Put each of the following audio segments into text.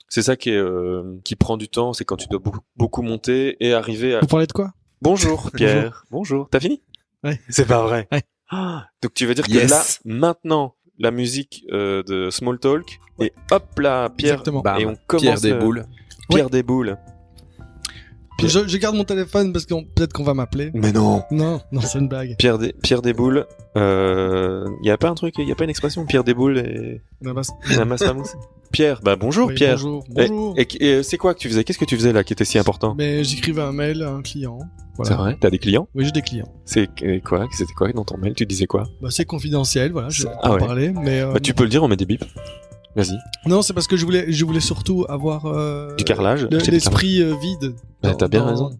C'est ça qui prend du temps, c'est quand tu dois beaucoup monter et arriver à... Vous parlez de quoi? Bonjour Pierre. Bonjour. T'as fini? Ouais. C'est pas vrai. Ouais. Donc tu veux dire que là, maintenant, la musique de Small Talk, et hop là, Pierre, Exactement. et on commence... Pierre des boules. Pierre des boules. Je garde mon téléphone parce que peut-être qu'on va m'appeler. Mais non. Non, c'est une blague. Pierre des boules. Y a pas un truc, y a pas une expression Pierre des boules et la masse à mousse. Pierre, bah bonjour Oui, Pierre. Bonjour. Et c'est quoi que tu faisais? Qu'est-ce que tu faisais là qui était si important? Mais j'écrivais un mail à un client. Voilà. C'est vrai? T'as des clients? Oui, j'ai des clients. C'était quoi dans ton mail? Tu disais quoi? Bah, c'est confidentiel, voilà, je vais Ah pas en ouais. parler, mais Bah tu peux le dire, on met des bips. Vas-y. non, c'est parce que je voulais surtout avoir Du carrelage. l'esprit vide. Bah, t'as bien raison.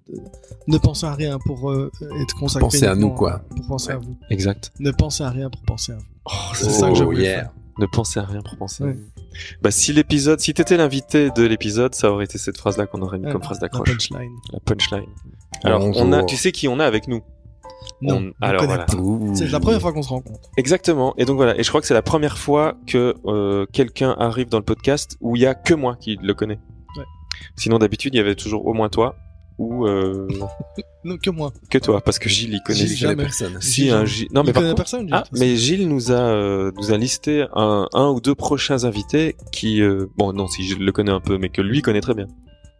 Ne pensez à rien pour être consacré. Pensez à nous, uniquement quoi. Pour penser à vous. Exact. Ne pensez à rien pour penser à vous. Oh, C'est ça que je voulais yeah. faire. Ne pensez à rien pour penser. Ouais. Bah si t'étais l'invité de l'épisode, ça aurait été cette phrase-là qu'on aurait mis comme phrase La d'accroche. punchline. La punchline. Alors Bonjour. tu sais qui on a avec nous? Non, je alors connais voilà. pas. Ouh. C'est la première fois qu'on se rencontre. Exactement. Et donc voilà. Et je crois que c'est la première fois que quelqu'un arrive dans le podcast où il y a que moi qui le connais. Ouais. Sinon d'habitude il y avait toujours au moins toi ou Non, que moi. que toi, parce que Gilles il connaît. Gilles, Je connais jamais. personne. Si un Gilles. Non mais Il par connaît contre. personne. Ah, mais Gilles nous a listé un ou deux prochains invités qui bon non si je le connais un peu mais que lui connaît très bien.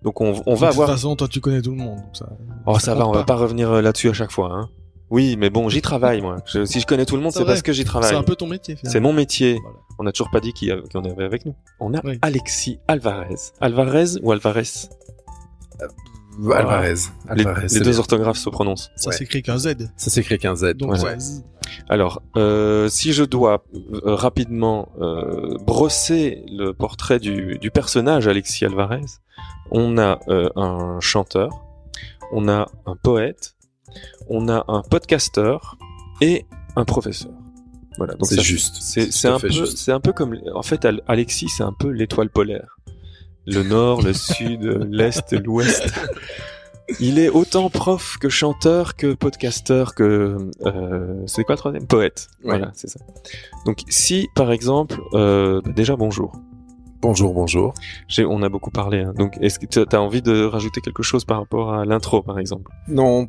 Donc on va De toute avoir. façon, toi, tu connais tout le monde. Donc ça. Oh ça va, compte on va pas revenir là-dessus à chaque fois. Hein. Oui, mais bon, j'y travaille moi. Si je connais tout le monde, C'est c'est vrai. parce que j'y C'est travaille. un peu ton métier. Finalement. C'est mon métier. Voilà. On n'a toujours pas dit qu'il y en avait avec nous. On a Oui. Alexis Alvarez. Alvarez ou Alvarez? Alvarez. Les c'est deux bien. orthographes se prononcent. Ça Ouais. s'écrit qu'un Z. Ça s'écrit qu'un Z. Donc, Voilà. ouais. Alors, si je dois rapidement brosser le portrait du personnage Alexis Alvarez, on a un chanteur, on a un poète, on a un podcasteur et un professeur. Voilà, donc C'est ça, juste. C'est tout à un fait peu, juste. c'est un peu comme, en fait, Alexis, c'est un peu l'étoile polaire. Le nord, le sud, l'est, l'ouest. Il est autant prof que chanteur, que podcasteur, que c'est quoi le troisième? Poète. Ouais. Voilà, c'est ça. Donc si par exemple, déjà bonjour. Bonjour. On a beaucoup parlé. Hein. Donc est-ce que tu as envie de rajouter quelque chose par rapport à l'intro, par exemple? Non.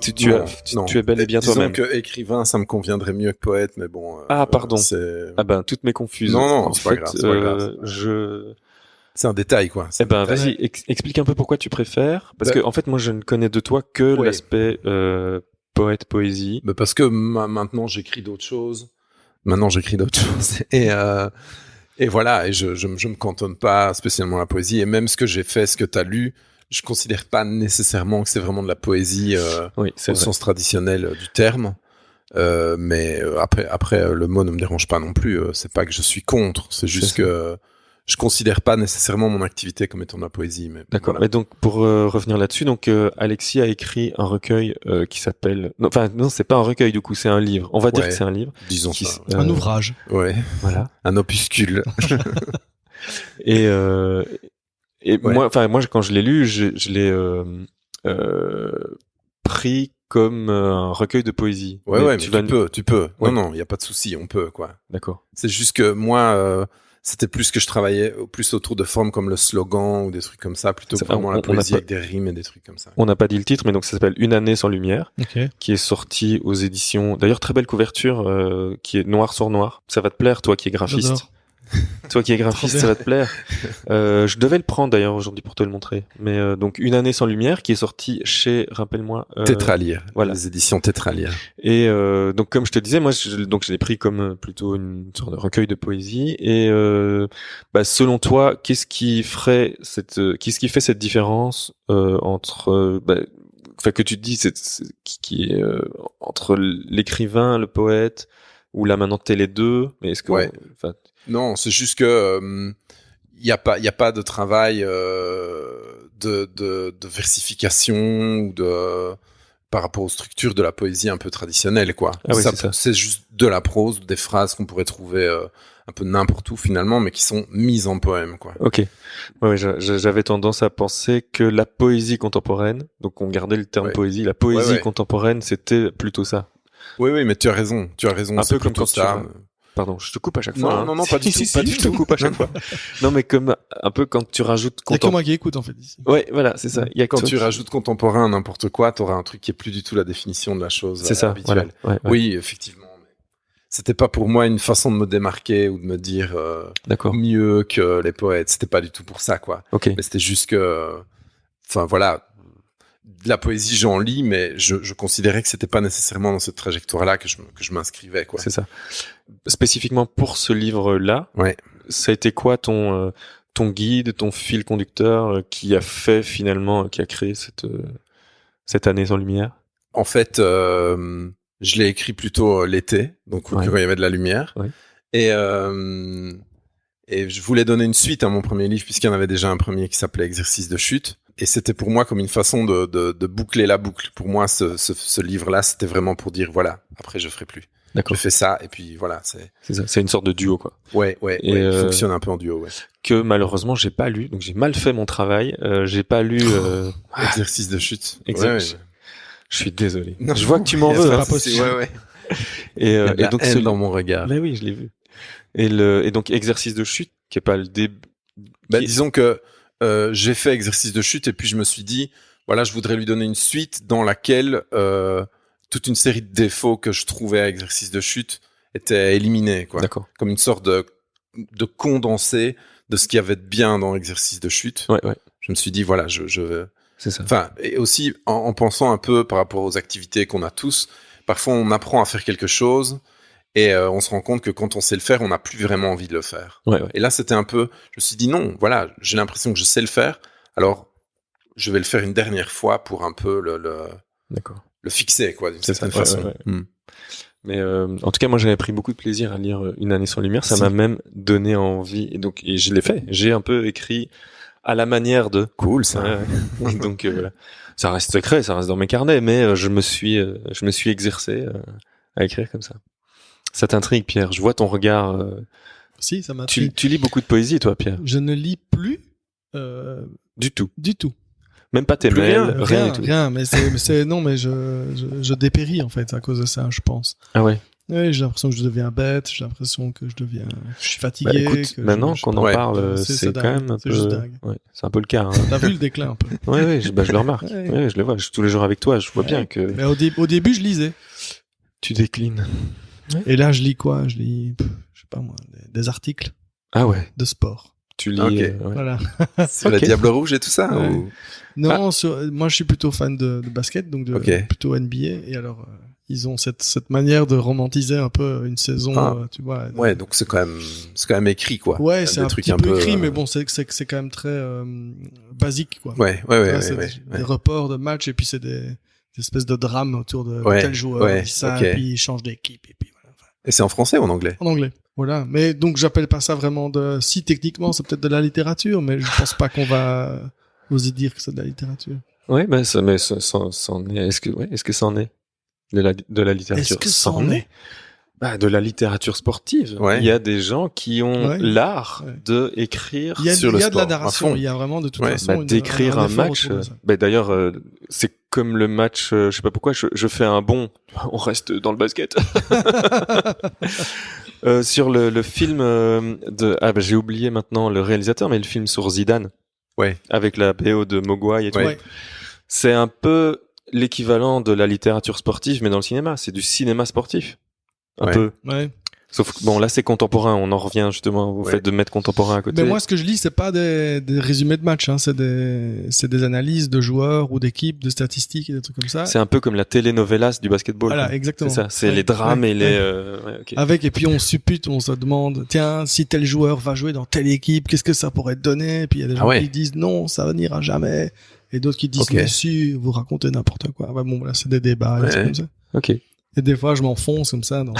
Tu es bel et bien Disons toi-même. que écrivain, ça me conviendrait mieux que poète, mais bon. Ah pardon. C'est Ah ben toutes mes confuses. Non, En c'est pas fait, grave, c'est pas grave. c'est un détail, quoi. C'est Eh ben un détail. vas-y, explique un peu pourquoi tu préfères. Parce Bah- que en fait moi je ne connais de toi que Ouais. l'aspect poète, poésie. Mais parce que maintenant j'écris d'autres choses. Et voilà, et je me cantonne pas spécialement à la poésie. Et même ce que j'ai fait, ce que t'as lu, je considère pas nécessairement que c'est vraiment de la poésie Oui, c'est au vrai. sens traditionnel du terme. Mais après, le mot ne me dérange pas non plus. C'est pas que je suis contre, c'est juste C'est ça. que je considère pas nécessairement mon activité comme étant de la poésie. Mais D'accord. voilà. Et donc pour revenir là-dessus, donc Alexis a écrit un recueil qui s'appelle, non, c'est pas un recueil du coup, c'est un livre. On va dire Ouais. que c'est un livre. Disons Qui ça. s- Un ouvrage. Ouais, Voilà. un opuscule. Et Ouais. moi quand je l'ai lu, je l'ai pris comme un recueil de poésie. Ouais, mais tu peux. Ouais. Non, il y a pas de souci, on peut, quoi. D'accord. C'est juste que moi, c'était plus que je travaillais plus autour de formes comme le slogan ou des trucs comme ça, plutôt que Ça, vraiment on la a poésie pas- avec des rimes et des trucs comme ça. On n'a pas dit le titre, mais donc ça s'appelle Une année sans lumière, Ok. qui est sorti aux éditions. D'ailleurs, très belle couverture, qui est noir sur noir. Ça va te plaire, toi qui es graphiste. J'adore. Toi qui es graphiste, Trop ça va te plaire. Je devais le prendre d'ailleurs aujourd'hui pour te le montrer. Mais donc Une année sans lumière, qui est sorti chez, rappelle-moi. Tétralire. voilà. Les éditions Tétralire. Et donc comme je te disais, moi je l'ai pris comme plutôt une sorte de recueil de poésie. Et selon toi, qu'est-ce qui fait cette différence entre que tu te dis qui est entre l'écrivain, le poète, ou là maintenant t'es les deux, mais est-ce que Ouais. Non, c'est juste que il y a pas de travail de versification ou de par rapport aux structures de la poésie un peu traditionnelle, quoi. Ah oui, c'est ça. C'est juste de la prose, des phrases qu'on pourrait trouver un peu n'importe où finalement, mais qui sont mises en poème, quoi. Ok. Ouais, j'avais tendance à penser que la poésie contemporaine, donc on gardait le terme Ouais. poésie, la poésie Ouais. contemporaine, c'était plutôt ça. Oui, mais tu as raison. Un c'est peu comme plutôt quand tu ça. pardon, je te coupe à chaque fois. Non, hein. non, non, pas du tout, Si, pas du je te tout. coupe à chaque fois. Non, mais comme un peu quand tu rajoutes Il y a que moi qui écoute en fait ici. Ouais, voilà, c'est ça. Il y a que Quand toi tu qui- rajoutes contemporain à n'importe quoi, t'auras un truc qui est plus du tout la définition de la chose c'est ça, habituelle. voilà. Ouais, ouais. Oui, effectivement. Mais c'était pas pour moi une façon de me démarquer ou de me dire D'accord. mieux que les poètes. C'était pas du tout pour ça, quoi. Ok. Mais c'était juste que, enfin voilà, de la poésie j'en lis, mais je considérais que c'était pas nécessairement dans cette trajectoire-là que je m'inscrivais, quoi. C'est ça. Spécifiquement pour ce livre-là, Ouais. ça a été quoi ton guide, ton fil conducteur qui a fait finalement, qui a créé cette année sans lumière? En fait, je l'ai écrit plutôt l'été, donc Ouais. quand il y avait de la lumière. Ouais. Et je voulais donner une suite à mon premier livre, puisqu'il y en avait déjà un premier qui s'appelait Exercice de chute. Et c'était pour moi comme une façon de boucler la boucle. Pour moi, ce livre-là, c'était vraiment pour dire, voilà, après je ferai plus. Je D'accord. fais ça, et puis voilà, C'est ça. C'est une sorte de duo, quoi. ouais, Et il fonctionne un peu en duo, ouais. Que malheureusement j'ai pas lu, donc j'ai mal fait mon travail. J'ai pas lu. Exercice de chute. Exact. Ouais. Je suis désolé. Non, je vois que tu m'en il y a veux. pas Hein. de souci, ouais. Et, Il y a de la donc haine dans mon regard. Bah oui, je l'ai vu. Et donc exercice de chute, qui est pas le début. Bah, disons que j'ai fait exercice de chute et puis je me suis dit, voilà, je voudrais lui donner une suite dans laquelle toute une série de défauts que je trouvais à exercice de chute étaient éliminés, quoi. D'accord. Comme une sorte de condensé de ce qu'il y avait de bien dans exercice de chute. Ouais. Je me suis dit, voilà, C'est ça. enfin, et aussi en pensant un peu par rapport aux activités qu'on a tous, parfois on apprend à faire quelque chose et on se rend compte que quand on sait le faire, on n'a plus vraiment envie de le faire. Ouais. Et là, c'était un peu, je me suis dit non, voilà, j'ai l'impression que je sais le faire, alors je vais le faire une dernière fois pour un peu D'accord. le fixer, quoi, d'une C'est certaine ça, ouais, façon. ouais. Mais en tout cas, moi, j'avais pris beaucoup de plaisir à lire Une année sans lumière. Ça Si. m'a même donné envie. Et je l'ai fait. J'ai un peu écrit à la manière de. Cool, ça. Ouais. Donc voilà. Ça reste secret, ça reste dans mes carnets, mais je me suis exercé à écrire comme ça. Ça t'intrigue, Pierre. Je vois ton regard. Si, ça m'a Tu lis beaucoup de poésie, toi, Pierre? Je ne lis plus Du tout. du tout. Même pas tes Plus mails, rien Rien, du tout. rien. Mais non, mais je dépéris en fait à cause de ça, je pense. Ah ouais. Oui, j'ai l'impression que je deviens bête. J'ai l'impression que je suis Bah, fatigué. écoute, que maintenant je- qu'on en Ouais. parle, C'est c'est dingue. quand même un C'est peu. juste dingue. Ouais, c'est un peu le cas. Hein. T'as vu le déclin un peu. Ouais, je le remarque. Ouais. Ouais, je le vois. Je suis tous les jours avec toi. Je vois Ouais. bien que Mais au début, je lisais. tu déclines. Et là, je lis quoi? Je lis, je sais pas moi, des articles Ah ouais. de sport. Tu lis. Ok. Ouais. Voilà. Sur Ok. la Diable Rouge et tout ça Ouais. ou... Non, moi, je suis plutôt fan de basket, donc Ok. plutôt NBA. Et alors, ils ont cette manière de romantiser un peu une saison, Ah. tu vois. Ouais, donc c'est quand même écrit, quoi. Ouais, Il y a c'est des un trucs petit peu écrit, euh, mais bon, c'est quand même très basique, quoi. Ouais, Tu vois, ouais, c'est ouais. des reports de matchs et puis c'est des espèces de drames autour de Ouais, tel joueur, ouais, il dit ça, ok. et puis il change d'équipe, et puis voilà. Enfin, Et c'est en français ou en anglais? en anglais. Voilà. Mais donc, j'appelle pas ça vraiment si techniquement, c'est peut-être de la littérature, mais je pense pas qu'on va oser dire que c'est de la littérature. Ouais, mais ça en est. Est-ce que ça en est de la littérature? Est-ce que ça Ça en est? Bah, de la littérature sportive. Ouais. Il y a des gens qui ont Ouais. l'art Ouais. de écrire Il y a, sur le il y a de la sport, à narration, fond. il y a vraiment de toute Ouais. façon d'écrire un effort match. autour de ça. Bah, d'ailleurs, c'est comme le match. Je sais pas pourquoi. Je fais un bond. On reste dans le basket. Sur le film j'ai oublié maintenant le réalisateur, mais le film sur Zidane. Ouais. Avec la BO de Mogwai et tout. Ouais. C'est un peu l'équivalent de la littérature sportive, mais dans le cinéma. C'est du cinéma sportif. Un Ouais. peu. Ouais. Sauf que, bon, là, c'est contemporain. On en revient justement au Ouais. fait de mettre contemporain à côté. Mais moi, ce que je lis, c'est pas des résumés de matchs, hein, c'est des analyses de joueurs ou d'équipes, de statistiques et des trucs comme ça. C'est un peu comme la telenovelas du basketball. Voilà, quoi. exactement. C'est ça. C'est Ouais, les drames ouais, et les. ouais. Ouais, ok. Avec, et puis on suppute, on se demande, tiens, si tel joueur va jouer dans telle équipe, qu'est-ce que ça pourrait te donner? Et puis il y a des gens ouais. qui disent non, ça n'ira jamais. Et d'autres qui disent, Ok. mais si, vous racontez n'importe quoi. Ouais, bon, voilà, c'est des débats, des Ouais. trucs comme ça. Ok. Et des fois, je m'enfonce comme ça dans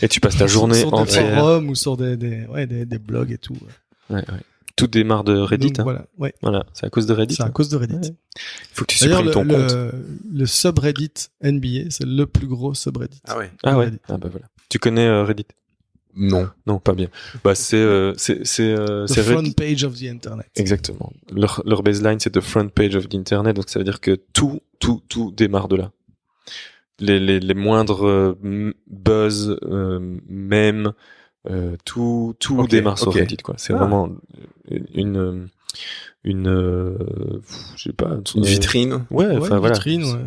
Et tu passes ta journée sur des entière. forums ou sur des blogs et tout. Ouais, ouais. Tout démarre de Reddit. Donc, hein. voilà, ouais. Voilà. C'est à cause de Reddit. C'est à hein. cause de Reddit. Ouais. Il faut que tu D'ailleurs, supprimes ton compte. le subreddit NBA, c'est le plus gros subreddit. Ah ouais. Ah ouais. Reddit. Ah bah voilà. Tu connais Reddit? Non. Non, pas bien. Bah c'est The front Reddit. page of the internet. Exactement. Leur baseline, c'est the front page of the internet, donc ça veut dire que tout démarre de là. les moindres buzz, mèmes, tout Ok, démarre sur ok. Reddit, quoi. C'est Ah. vraiment une je sais pas, Une vitrine. Ouais, Ouais, enfin une voilà. vitrine, ouais.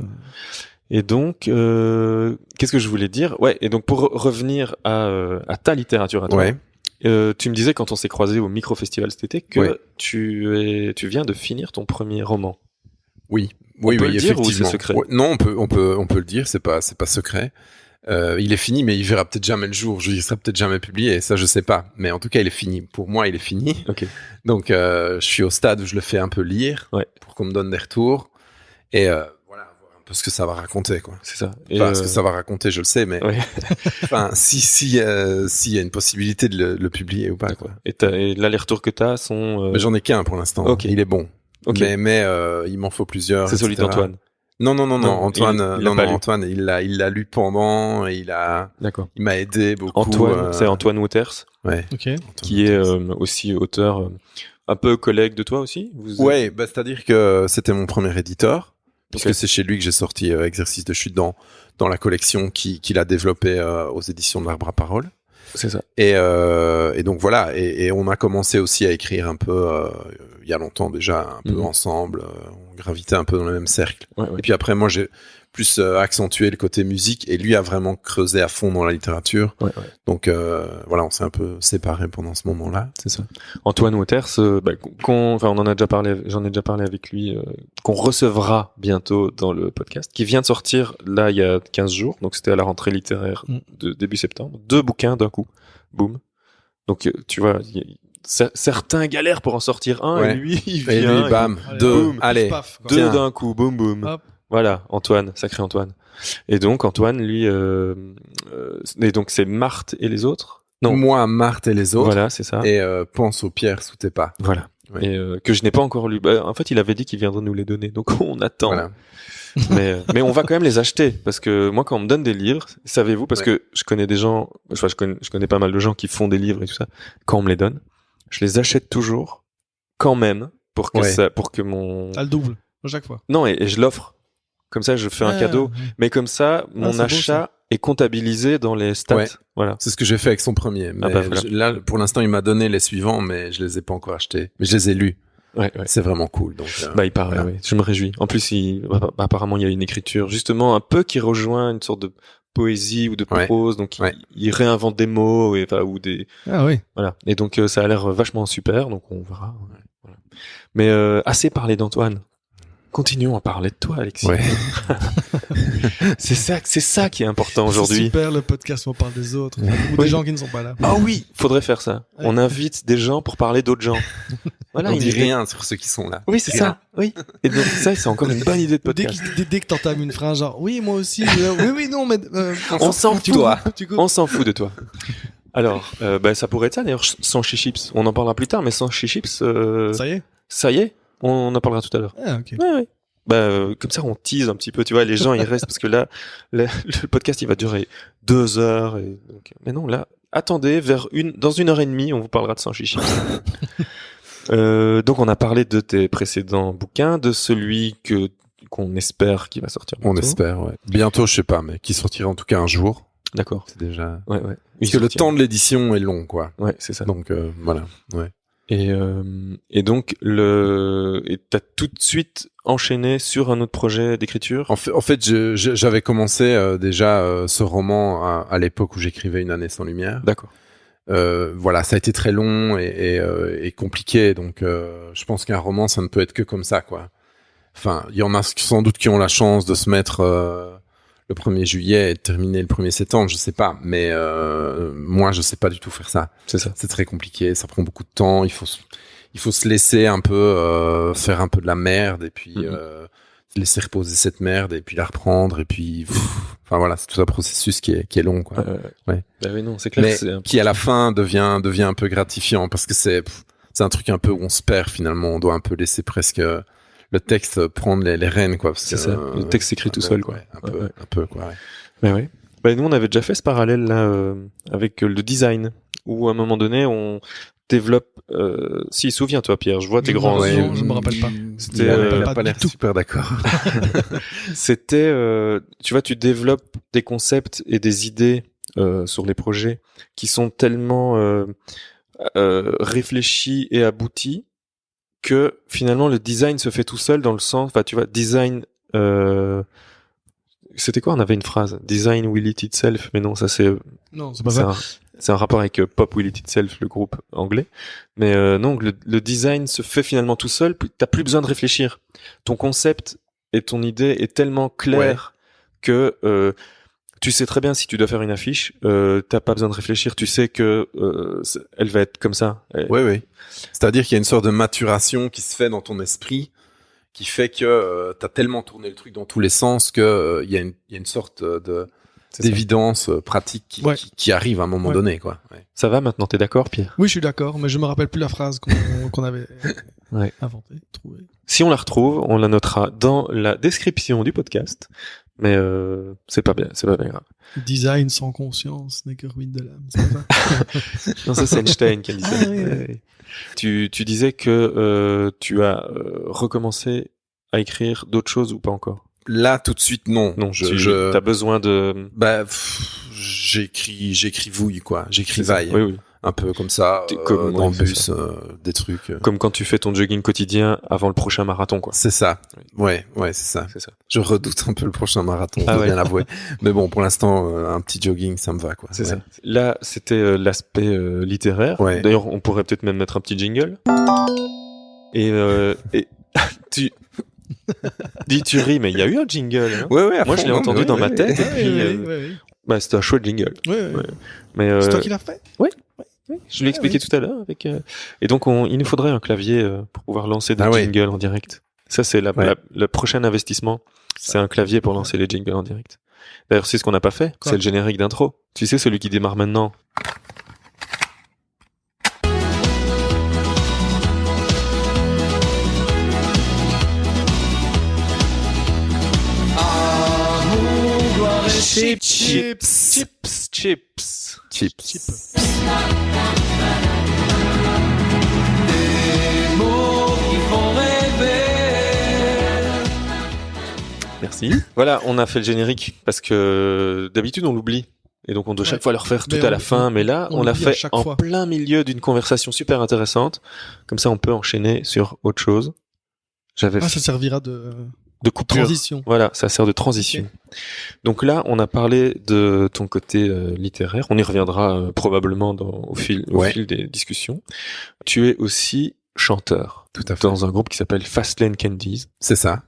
Et donc, qu'est-ce que je voulais dire? Ouais, et donc pour revenir à ta littérature à toi, Ouais. tu me disais quand on s'est croisés au Micro-Festival cet été que Ouais. tu viens de finir ton premier roman. Oui. On Oui, peut oui, le dire ou effectivement. c'est secret? Ouais, non, on peut le dire. C'est pas secret. Il est fini, mais il verra peut-être jamais le jour. Il sera peut-être jamais publié. Ça, je sais pas. Mais en tout cas, il est fini. Pour moi, il est fini. Ok. Donc, je suis au stade où je le fais un peu lire Ouais. pour qu'on me donne des retours. Et voilà, voir un peu ce que ça va raconter, quoi. C'est ça. Enfin, ce que ça va raconter, je le sais, mais Ouais. enfin, s'il y a une possibilité de le publier ou pas, quoi. Et là, les retours que t'as sont. Mais j'en ai qu'un pour l'instant. Ok. Il est bon. Ok. Mais il m'en faut plusieurs. C'est celui etc. d'Antoine. Non. Non, Antoine, il l'a pas lu. Antoine, il l'a lu pendant et D'accord. il m'a aidé beaucoup. Antoine, c'est Antoine Waters, Ouais. Ok. Antoine qui est Waters. aussi auteur, un peu collègue de toi aussi. Ouais, bah, c'est-à-dire que c'était mon premier éditeur, puisque Ok. c'est chez lui que j'ai sorti Exercice de chute dans la collection qu'il a développée aux éditions de l'Arbre à Parole. C'est ça. Et donc voilà, et on a commencé aussi à écrire un peu il y a longtemps déjà, un peu Mhm. ensemble, on gravitait un peu dans le même cercle. Ouais. Et puis après, moi j'ai plus accentué le côté musique, et lui a vraiment creusé à fond dans la littérature. Ouais. Donc voilà, on s'est un peu séparés pendant ce moment-là. C'est ça. Antoine Waters, on en a déjà parlé, j'en ai déjà parlé avec lui, qu'on recevra bientôt dans le podcast, qui vient de sortir là il y a 15 jours, donc c'était à la rentrée littéraire de début septembre, 2 bouquins d'un coup, boum. Donc tu vois, certains galèrent pour en sortir un, Ouais. et lui il Et vient, lui, bam, Allez, deux, boum, allez. paf, quoi. deux Tiens. d'un coup, boum boum. Hop. Voilà, Antoine, sacré Antoine. Et donc Antoine, lui, et donc c'est Marthe et les autres. Non, Moi, Marthe et les autres. voilà, c'est ça. Et pense aux pierres sous tes pas. Voilà. Ouais. Et que je n'ai pas encore lu. En fait, il avait dit qu'il viendrait nous les donner, donc on attend. Voilà. Mais on va quand même les acheter, parce que moi, quand on me donne des livres, savez-vous, parce Ouais. que je connais des gens, enfin, je connais pas mal de gens qui font des livres et tout ça. Quand on me les donne, je les achète toujours, quand même, pour que Ouais. pour que mon T'as le double, à chaque fois. non, et je l'offre. Comme ça, je fais un Ouais, cadeau. ouais. Mais comme ça, mon c'est beau, achat est comptabilisé dans les stats. Ouais. Voilà. C'est ce que j'ai fait avec son premier. Mais bah, voilà. là, pour l'instant, il m'a donné les suivants, mais je les ai pas encore achetés. Mais je les ai lus. Ouais. C'est vraiment cool. Donc, Bah, il paraît, voilà. oui. Je me réjouis. En plus, apparemment, il y a une écriture, justement, un peu qui rejoint une sorte de poésie ou de Ouais. prose. Donc, Ouais. il réinvente des mots ou des, Ah oui. voilà. Et donc, ça a l'air vachement super. Donc, on verra. Ouais. Voilà. Mais, assez parlé d'Antoine. Continuons à parler de toi, Alexis. Ouais. C'est ça qui est important C'est aujourd'hui. super le podcast où on parle des autres. Ou Oui. des gens qui ne sont pas là. Ah oui, faudrait faire ça. Ouais. On invite des gens pour parler d'autres gens. Voilà, On une dit idée. rien sur ceux qui sont là. Oui, c'est Rien. ça. Oui. Et donc ça, c'est encore une bonne idée de Dès, podcast. dès que t'entames une phrase, genre, oui, moi aussi, oui, non, mais, On s'en tu fout. coupes, tu coupes. On s'en fout de toi. Alors, ça pourrait être ça d'ailleurs, sans chips. On en parlera plus tard, mais sans chips, Ça y est? on en parlera tout à l'heure. Ah, ok. Ouais. Comme ça, on tease un petit peu, tu vois, les gens, ils restent, parce que là, le podcast, il va durer 2 heures, et donc, mais non, là, attendez, dans 1h30, on vous parlera de sans chips. Donc, on a parlé de tes précédents bouquins, de celui qu'on espère qui va sortir bientôt. On espère, ouais. Bientôt, je sais pas, mais qui sortira en tout cas un jour. D'accord. C'est déjà. Ouais. Parce que le temps de l'édition est long, quoi. Ouais, c'est ça. Donc, voilà. Ouais. Et donc t'as tout de suite enchaîné sur un autre projet d'écriture. En fait, j'avais commencé déjà ce roman à l'époque où j'écrivais Une année sans lumière. D'accord. Voilà, ça a été très long et compliqué, donc je pense qu'un roman, ça ne peut être que comme ça, quoi. Enfin, il y en a sans doute qui ont la chance de se mettre le 1er juillet et de terminer le 1er septembre, je sais pas, mais moi, je sais pas du tout faire ça. C'est ça. C'est très compliqué, ça prend beaucoup de temps, il faut se laisser un peu faire un peu de la merde et puis se laisser reposer cette merde et puis la reprendre et puis enfin voilà, c'est tout un processus qui est long, quoi. Ouais. Bah oui, non, c'est clair. Mais qui à la fin devient un peu gratifiant parce que c'est un truc un peu où on se perd finalement, on doit un peu laisser presque le texte prendre les rênes, quoi. C'est ça. Le texte s'écrit tout seul, quoi. Ouais, un peu, quoi. Ouais. Mais ouais. Bah nous, on avait déjà fait ce parallèle là avec le design, où à un moment donné, développes. Si, souviens-toi, Pierre, je vois tes grands Ouais, yeux. non, je me rappelle pas. C'était, Il a pas pas du l'air tout. super d'accord. C'était, tu vois, tu développes des concepts et des idées sur les projets qui sont tellement réfléchis et aboutis que finalement le design se fait tout seul dans le sens, enfin tu vois, design. C'était quoi? On avait une phrase. Design will it itself, mais non, ça c'est Non, c'est pas ça. c'est un rapport avec Pop Will It Itself, le groupe anglais. Mais non, le design se fait finalement tout seul. T'as plus besoin de réfléchir. Ton concept et ton idée est tellement clair que tu sais très bien si tu dois faire une affiche. T'as pas besoin de réfléchir. Tu sais que elle va être comme ça. Oui. C'est-à-dire qu'il y a une sorte de maturation qui se fait dans ton esprit, qui fait que t'as tellement tourné le truc dans tous les sens que il y a une sorte d'évidence pratique qui arrive à un moment donné, quoi. Ouais. Ça va maintenant, t'es d'accord, Pierre? Oui, je suis d'accord, mais je me rappelle plus la phrase qu'on avait inventée, trouvée. Si on la retrouve, on la notera dans la description du podcast. Mais c'est pas bien grave. Design sans conscience n'est que ruine de l'âme, c'est ça? Non, ça c'est Einstein qui a dit ça. Oui. Tu disais que tu as recommencé à écrire d'autres choses ou pas encore? Là, tout de suite, non. Non, t'as besoin de... J'écris vouille, quoi. J'écris vaille. Oui. Un peu comme ça, dans le bus, des trucs. Comme quand tu fais ton jogging quotidien avant le prochain marathon, quoi. C'est ça. Ouais, c'est ça. C'est ça. Je redoute un peu le prochain marathon, je dois bien l'avouer. Mais bon, pour l'instant, un petit jogging, ça me va, quoi. C'est ça. Là, c'était l'aspect littéraire. Ouais. D'ailleurs, on pourrait peut-être même mettre un petit jingle. Et tu... Dis, tu ris, mais il y a eu un jingle. Hein. Ouais. Moi, je l'ai entendu dans ma tête. Et puis, Oui. c'était un chouette jingle. Oui. Mais C'est toi qui l'as fait? Oui. Je l'ai expliqué tout à l'heure. Et donc, il nous faudrait un clavier pour pouvoir lancer des jingles en direct. Ça, c'est le prochain investissement. C'est un clavier pour lancer les jingles en direct. D'ailleurs, c'est ce qu'on n'a pas fait. C'est le générique d'intro. Tu sais, celui qui démarre maintenant. Chips. Des mots qui font rêver. Merci. Voilà, on a fait le générique parce que d'habitude on l'oublie. Et donc on doit chaque fois le refaire tout à la fin. Mais là, on l'a fait en plein milieu d'une conversation super intéressante. Comme ça, on peut enchaîner sur autre chose. Ça servira de coupure. Transition. Voilà, ça sert de transition. Okay. Donc là, on a parlé de ton côté littéraire. On y reviendra probablement au fil des discussions. Tu es aussi chanteur. Tout à fait. Dans un groupe qui s'appelle Fastlane Candies. C'est ça.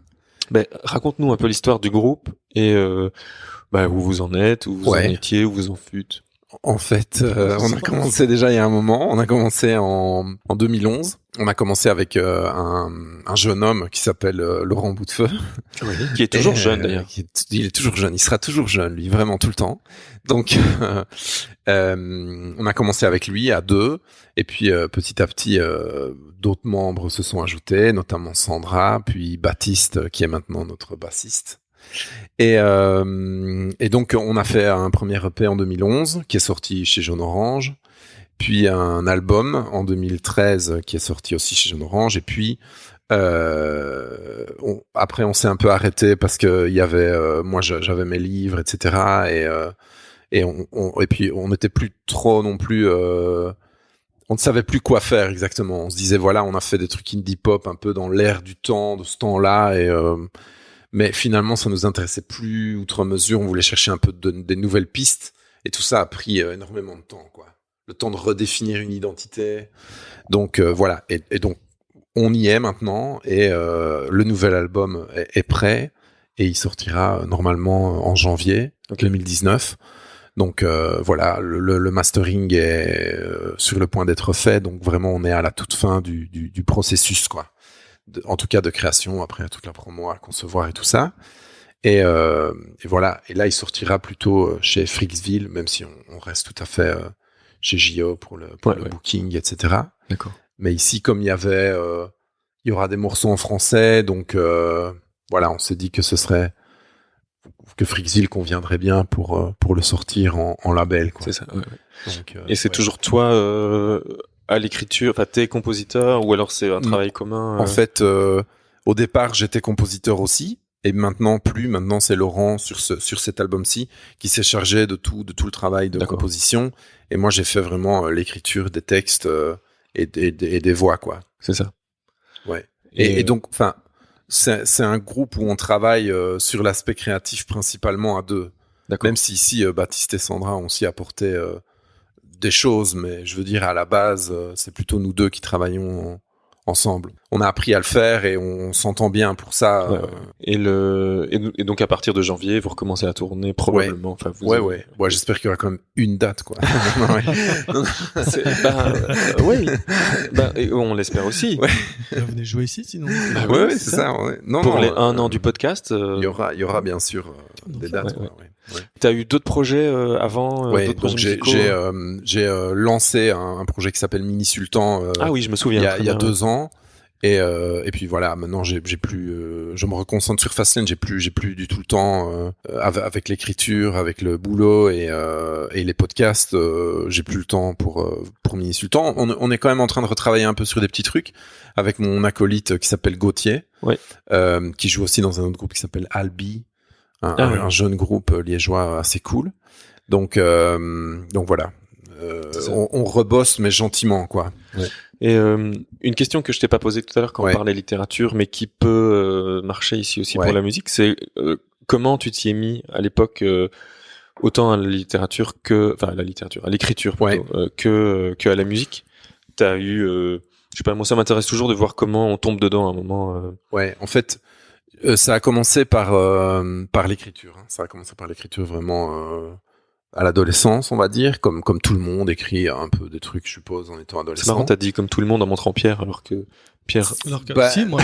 Ben, raconte-nous un peu l'histoire du groupe et où vous en êtes, où vous en étiez, où vous en fûtes. En fait, on a commencé déjà il y a un moment. On a commencé en 2011. On a commencé avec un jeune homme qui s'appelle Laurent Boutefeu. Oui, qui est toujours jeune d'ailleurs. Il est toujours jeune, il sera toujours jeune, lui, vraiment tout le temps. Donc, on a commencé avec lui à 2. Et puis, petit à petit, d'autres membres se sont ajoutés, notamment Sandra, puis Baptiste, qui est maintenant notre bassiste. Et donc, on a fait un premier EP en 2011, qui est sorti chez Jaune Orange. Puis un album en 2013 qui est sorti aussi chez Jaune Orange. Et puis après on s'est un peu arrêté parce que il y avait moi j'avais mes livres, etc. Et puis on n'était plus trop non plus. On ne savait plus quoi faire exactement. On se disait voilà, on a fait des trucs indie pop un peu dans l'air du temps de ce temps-là mais finalement ça nous intéressait plus outre mesure. On voulait chercher un peu des nouvelles pistes et tout ça a pris énormément de temps, quoi. Le temps de redéfinir une identité. Donc voilà. Et donc on y est maintenant et le nouvel album est prêt et il sortira normalement en janvier 2019. Donc voilà, le mastering est sur le point d'être fait. Donc vraiment on est à la toute fin du processus, quoi. En tout cas de création, après toute la promo à concevoir et tout ça. Et voilà. Et là il sortira plutôt chez Freaksville, même si on reste tout à fait chez JO pour le booking, etc. D'accord. Mais ici, comme il y aura des morceaux en français, donc voilà, on s'est dit que que Freaksville conviendrait bien pour le sortir en label, quoi. C'est ça. Ouais. Donc, et c'est toujours toi à l'écriture, enfin t'es compositeur ou alors c'est un travail commun En fait, au départ, j'étais compositeur aussi. Et maintenant, Maintenant, c'est Laurent sur cet album-ci qui s'est chargé de tout le travail de D'accord. composition. Et moi, j'ai fait vraiment l'écriture des textes et des voix, quoi. c'est ça. Ouais. Et donc, enfin, c'est un groupe où on travaille sur l'aspect créatif principalement à deux. D'accord. Même si ici, Baptiste et Sandra ont aussi apporté des choses, mais je veux dire, à la base, c'est plutôt nous deux qui travaillons ensemble. On a appris à le faire et on s'entend bien pour ça. Ouais, ouais. Et donc à partir de janvier, vous recommencez à tourner probablement. Enfin, vous Ouais. J'espère qu'il y aura quand même une date, quoi. Oui. Et on l'espère aussi. Ouais. Venez jouer ici, sinon. Bah Ouais, c'est ça. Ouais. Non, Pour non, les 1 an du podcast. Il y aura bien sûr des dates. ouais. Ouais. T'as eu d'autres projets avant Ouais, d'autres donc projets musicaux j'ai lancé un projet qui s'appelle Mini Sultan. Ah oui, je me souviens. Il y a 2 ans. Et puis voilà, maintenant j'ai plus, je me reconcentre sur Fastlane, j'ai plus du tout le temps avec l'écriture, avec le boulot et les podcasts, j'ai plus le temps pour Mini Sultan. On est quand même en train de retravailler un peu sur des petits trucs avec mon acolyte qui s'appelle Gauthier, Ouais. qui joue aussi dans un autre groupe qui s'appelle Albi, ouais. un jeune groupe liégeois assez cool. Donc voilà. On rebosse mais gentiment, quoi. Ouais. Et une question que je t'ai pas posée tout à l'heure quand Ouais. on parlait littérature, mais qui peut marcher ici aussi Ouais. pour la musique, c'est comment tu t'y es mis à l'époque, autant à la littérature à l'écriture plutôt, que à la musique. T'as eu, je sais pas, moi ça m'intéresse toujours de voir comment on tombe dedans à un moment. Ouais, en fait, ça a commencé par l'écriture. Hein. Ça a commencé par l'écriture vraiment à l'adolescence, on va dire, comme tout le monde écrit un peu des trucs, je suppose, en étant C'est adolescent. marrant, t'as dit comme tout le monde en montrant Pierre, alors que Pierre. Alors que, Bah- si, moi,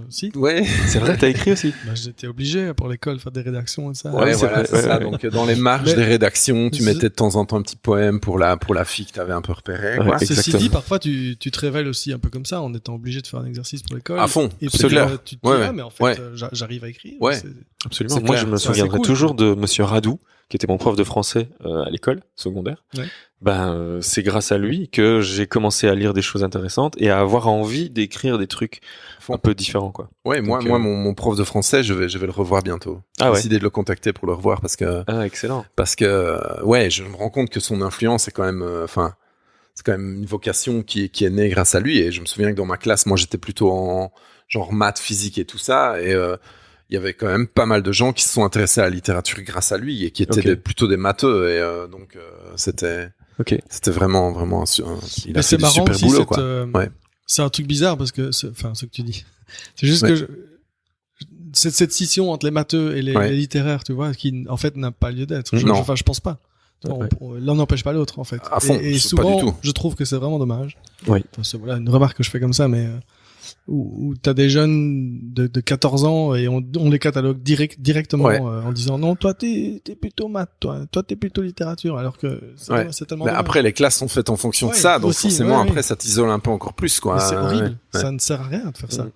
si. Ouais. C'est vrai, t'as écrit aussi. Bah, j'étais obligé pour l'école, faire des rédactions et ça. Ouais, c'est voilà, vrai, c'est ça. ouais. Donc, dans les marges Mais- des rédactions, tu c'est- mettais de temps en temps un petit poème pour la fille que t'avais un peu repérée, Ouais, quoi. exactement. Ceci dit, parfois, tu te révèles aussi un peu comme ça, en étant obligé de faire un exercice pour l'école. À fond, Et c'est puis, clair. tu te dis, Ouais, ah, ouais. mais en fait, Ouais. j'arrive à écrire. Ouais. C'est- Absolument. C'est Moi, clair. je me Ça, souviendrai c'est cool. toujours de Monsieur Radou, qui était mon prof de français à l'école secondaire. Ouais. C'est grâce à lui que j'ai commencé à lire des choses intéressantes et à avoir envie d'écrire des trucs Fond. un peu différents, quoi. Ouais, Donc, mon prof de français, je vais le revoir bientôt. Ah J'ai ouais. décidé de le contacter pour le revoir parce que Excellent. ouais, je me rends compte que son influence est quand même, c'est quand même une vocation qui est née grâce à lui. Et je me souviens que dans ma classe, moi, j'étais plutôt en genre maths, physique et tout ça. Et il y avait quand même pas mal de gens qui se sont intéressés à la littérature grâce à lui et qui étaient plutôt des matheux. Et donc, c'était vraiment il a Mais fait c'est du marrant super aussi, boulot, quoi. Ouais. c'est un truc bizarre parce que, ce que tu dis. C'est juste Ouais. que cette scission entre les matheux et les littéraires, tu vois, qui en fait n'a pas lieu d'être. Je pense pas. Ouais. L'un n'empêche pas l'autre, en fait. À fond, et c'est pas souvent, du tout. je trouve que c'est vraiment dommage. Oui. Enfin, c'est une remarque que je fais comme ça, mais où t'as des jeunes de 14 ans et on les catalogue directement Ouais. en disant non, toi t'es plutôt maths, toi t'es plutôt littérature, alors que c'est tellement Mais dommage. après, les classes sont faites en fonction de Ouais, ça, donc aussi, forcément, ouais, après, ouais. ça t'isole un peu encore plus, quoi. Mais c'est horrible. Ouais. Ça ne sert à rien de faire ça.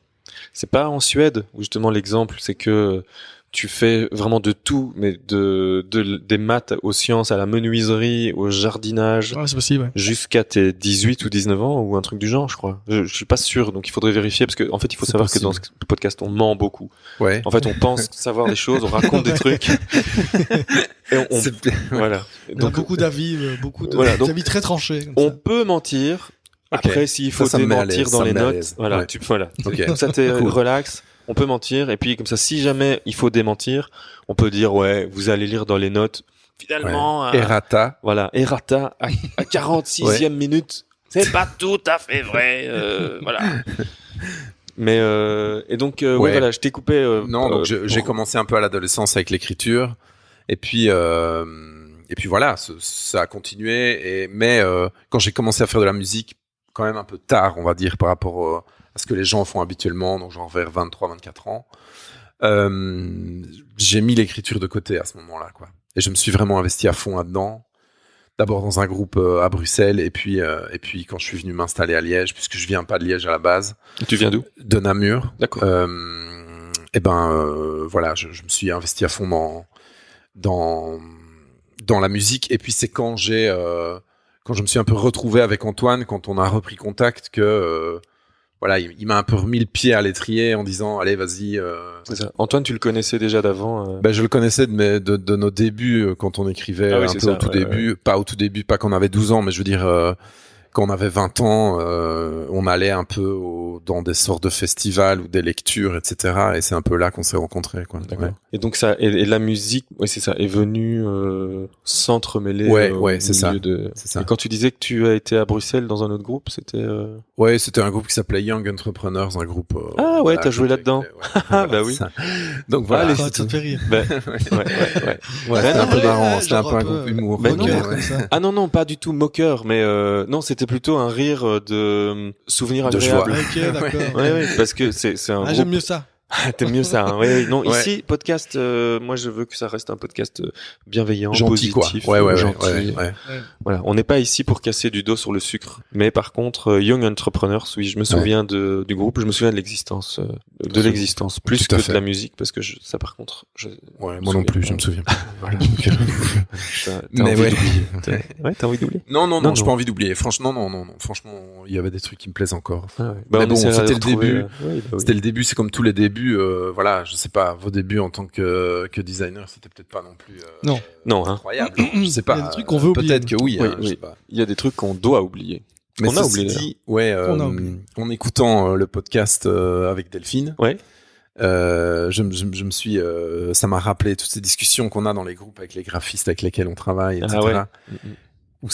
C'est pas en Suède où justement l'exemple, c'est que tu fais vraiment de tout, mais des maths aux sciences, à la menuiserie, au jardinage, Ouais, c'est possible, ouais. jusqu'à tes 18 ou 19 ans ou un truc du genre, je crois. Je suis pas sûr, donc il faudrait vérifier parce que en fait, il faut C'est savoir possible. que dans ce podcast, on ment beaucoup. Ouais. En fait, on pense savoir des choses, on raconte des trucs. Et voilà. Il y a Donc, beaucoup d'avis, Voilà, donc, d'avis très tranchés. Comme on ça. peut mentir. Ok. Après, s'il faut Ça me met à démentir l'aise, dans ça les me met à notes, l'aise. voilà, Ouais. voilà. Ok. Comme ça, t'es Cool. relax. On peut mentir. Et puis, comme ça, si jamais il faut démentir, on peut dire, ouais, vous allez lire dans les notes. Finalement, Errata. voilà, errata à 46e minute. C'est pas tout à fait vrai, voilà. Mais, et donc, ouais, Ouais. voilà, je t'ai coupé, Non, donc j'ai commencé un peu à l'adolescence avec l'écriture, et puis voilà, ça a continué. Mais quand j'ai commencé à faire de la musique, quand même un peu tard, on va dire, par rapport à ce que les gens font habituellement, donc genre vers 23-24 ans, j'ai mis l'écriture de côté à ce moment-là, quoi. Et je me suis vraiment investi à fond là-dedans. D'abord dans un groupe à Bruxelles, et puis quand je suis venu m'installer à Liège, puisque je viens pas de Liège à la base, tu viens d'où? de Namur. D'accord. Voilà, je me suis investi à fond dans la musique. Et puis c'est quand j'ai quand je me suis un peu retrouvé avec Antoine, quand on a repris contact, que voilà, il m'a un peu remis le pied à l'étrier en disant allez vas-y. C'est ça. Antoine, tu le connaissais déjà d'avant Ben, je le connaissais de nos débuts quand on écrivait Ah oui, un c'est peu ça, au tout ouais, début, pas au tout début, pas quand on avait 12 ans, mais je veux dire quand on avait 20 ans, on allait un peu dans des sortes de festivals ou des lectures, etc. Et c'est un peu là qu'on s'est rencontrés, quoi. D'accord. Ouais. Et donc ça, et la musique, ouais, c'est ça, est venue s'entremêler. Ouais, au ouais, c'est ça. milieu de. C'est ça. Et quand tu disais que tu as été à Bruxelles dans un autre groupe, c'était. Ouais, c'était un groupe qui s'appelait Young Entrepreneurs, un groupe. Ah ouais, voilà, t'as joué là-dedans. Ah bah oui. Donc voilà. Allez, Ça te fait rire. Ben, ouais. Ouais, c'était un peu ouais, marrant, ouais, c'était un genre peu un un peu, groupe humour. Ben moqueur, non. comme ça. Ah non, pas du tout moqueur, mais non, c'était plutôt un rire de souvenirs De agréables. joie. Ok, d'accord. Ouais, parce que c'est un Ah, groupe. j'aime mieux ça. T'aimes mieux ça, hein. Ouais. Non, Ouais. ici, podcast, moi je veux que ça reste un podcast bienveillant, Gentil, positif, quoi. Ouais, gentil. ouais. Voilà, on n'est pas ici pour casser du dos sur le sucre. Mais par contre, Young Entrepreneurs, oui, je me souviens du groupe, je me souviens de l'existence, plus Tout à que fait. de la musique, parce que ça par contre, Ouais, moi non plus, je me souviens pas. Voilà. T'as Mais envie ouais. d'oublier. Ouais, t'as envie d'oublier. Non, j'ai non. pas envie d'oublier. Franchement, non. Franchement, il y avait des trucs qui me plaisent encore. Ah ouais. Mais on bon, essaiera de c'était le retrouver, début. ouais, bah oui. C'était le début, c'est comme tous les débuts. Voilà, je sais pas, vos débuts en tant que designer, c'était peut-être pas non plus Non, hein. incroyable. Je sais pas. Il y a des trucs qu'on veut oublier. Peut-être que oui. Oui, hein, je oui. sais pas. Il y a des trucs qu'on doit oublier. Mais On a ceci oublié, dit, ouais, On a oublié. en écoutant le podcast avec Delphine, Ouais. je me suis, ça m'a rappelé toutes ces discussions qu'on a dans les groupes avec les graphistes avec lesquels on travaille, etc. Ah ouais. Où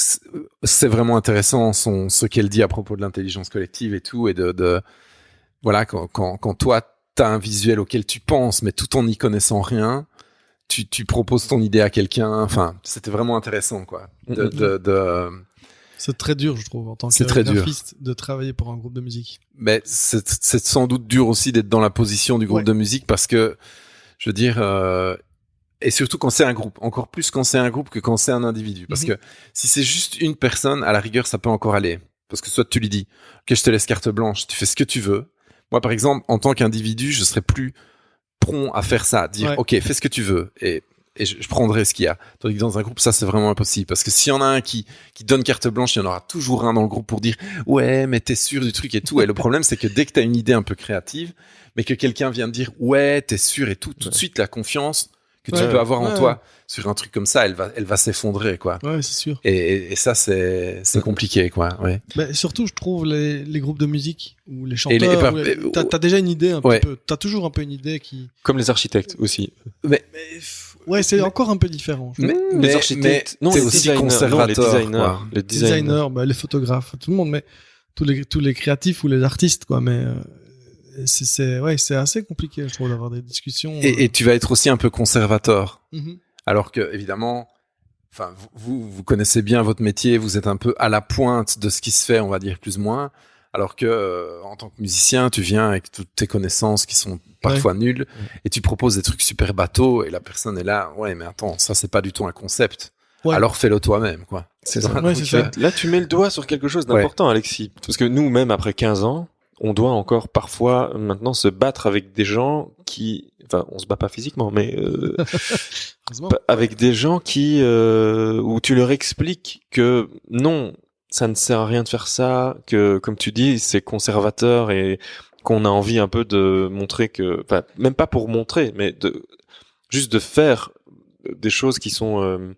c'est vraiment intéressant ce qu'elle dit à propos de l'intelligence collective et tout, et de voilà, quand toi t'as un visuel auquel tu penses, mais tout en n'y connaissant rien, tu proposes ton idée à quelqu'un. Enfin, c'était vraiment intéressant, quoi. C'est très dur, je trouve, en tant C'est que très dur. graphiste, de travailler pour un groupe de musique. Mais c'est sans doute dur aussi d'être dans la position du groupe Ouais. de musique, parce que, je veux dire, et surtout quand c'est un groupe, encore plus quand c'est un groupe que quand c'est un individu. Parce que si c'est juste une personne, à la rigueur, ça peut encore aller. Parce que soit tu lui dis, ok, je te laisse carte blanche, tu fais ce que tu veux. Moi, par exemple, en tant qu'individu, je serais plus prompt à faire ça, dire, Ouais. ok, fais ce que tu veux. Et je prendrai ce qu'il y a. Tandis que dans un groupe, ça, c'est vraiment impossible. Parce que s'il y en a un qui donne carte blanche, il y en aura toujours un dans le groupe pour dire, ouais, mais t'es sûr du truc et tout. Et le problème, c'est que dès que t'as une idée un peu créative, mais que quelqu'un vient te dire, ouais, t'es sûr et tout, tout de suite, la confiance que tu Ouais. peux avoir en Ouais. toi sur un truc comme ça, elle va s'effondrer, quoi. Ouais, c'est sûr. Et ça, c'est compliqué, quoi. Ouais. Mais surtout, je trouve les groupes de musique ou les Et chanteurs. T'as déjà une idée un Ouais. petit peu. T'as toujours un peu une idée qui. Comme les architectes aussi. Ouais, c'est encore un peu différent. je trouve. Les architectes, non, t'es les aussi designers, conservateur, non, les designers, quoi. les Les designers, bah, les photographes, tout le monde, mais tous les créatifs ou les artistes, quoi. Mais c'est assez compliqué, je trouve, d'avoir des discussions. Et tu vas être aussi un peu conservateur. Mhm. Alors que, évidemment, enfin, vous connaissez bien votre métier, vous êtes un peu à la pointe de ce qui se fait, on va dire plus ou moins. Alors que, en tant que musicien, tu viens avec toutes tes connaissances qui sont parfois nulles et tu proposes des trucs super bateaux et la personne est là, ouais, mais attends, ça c'est pas du tout un concept. Ouais. Alors fais-le toi-même, quoi. C'est ça. Ouais, c'est ça. Là, tu mets le doigt sur quelque chose d'important, Alexis. Parce que nous, même après 15 ans, on doit encore parfois maintenant se battre avec des gens qui, enfin, on se bat pas physiquement, mais Heureusement. avec des gens qui, où tu leur expliques que non, ça ne sert à rien de faire ça, que comme tu dis, c'est conservateur et qu'on a envie un peu de montrer que, enfin, même pas pour montrer, mais juste de faire des choses qui sont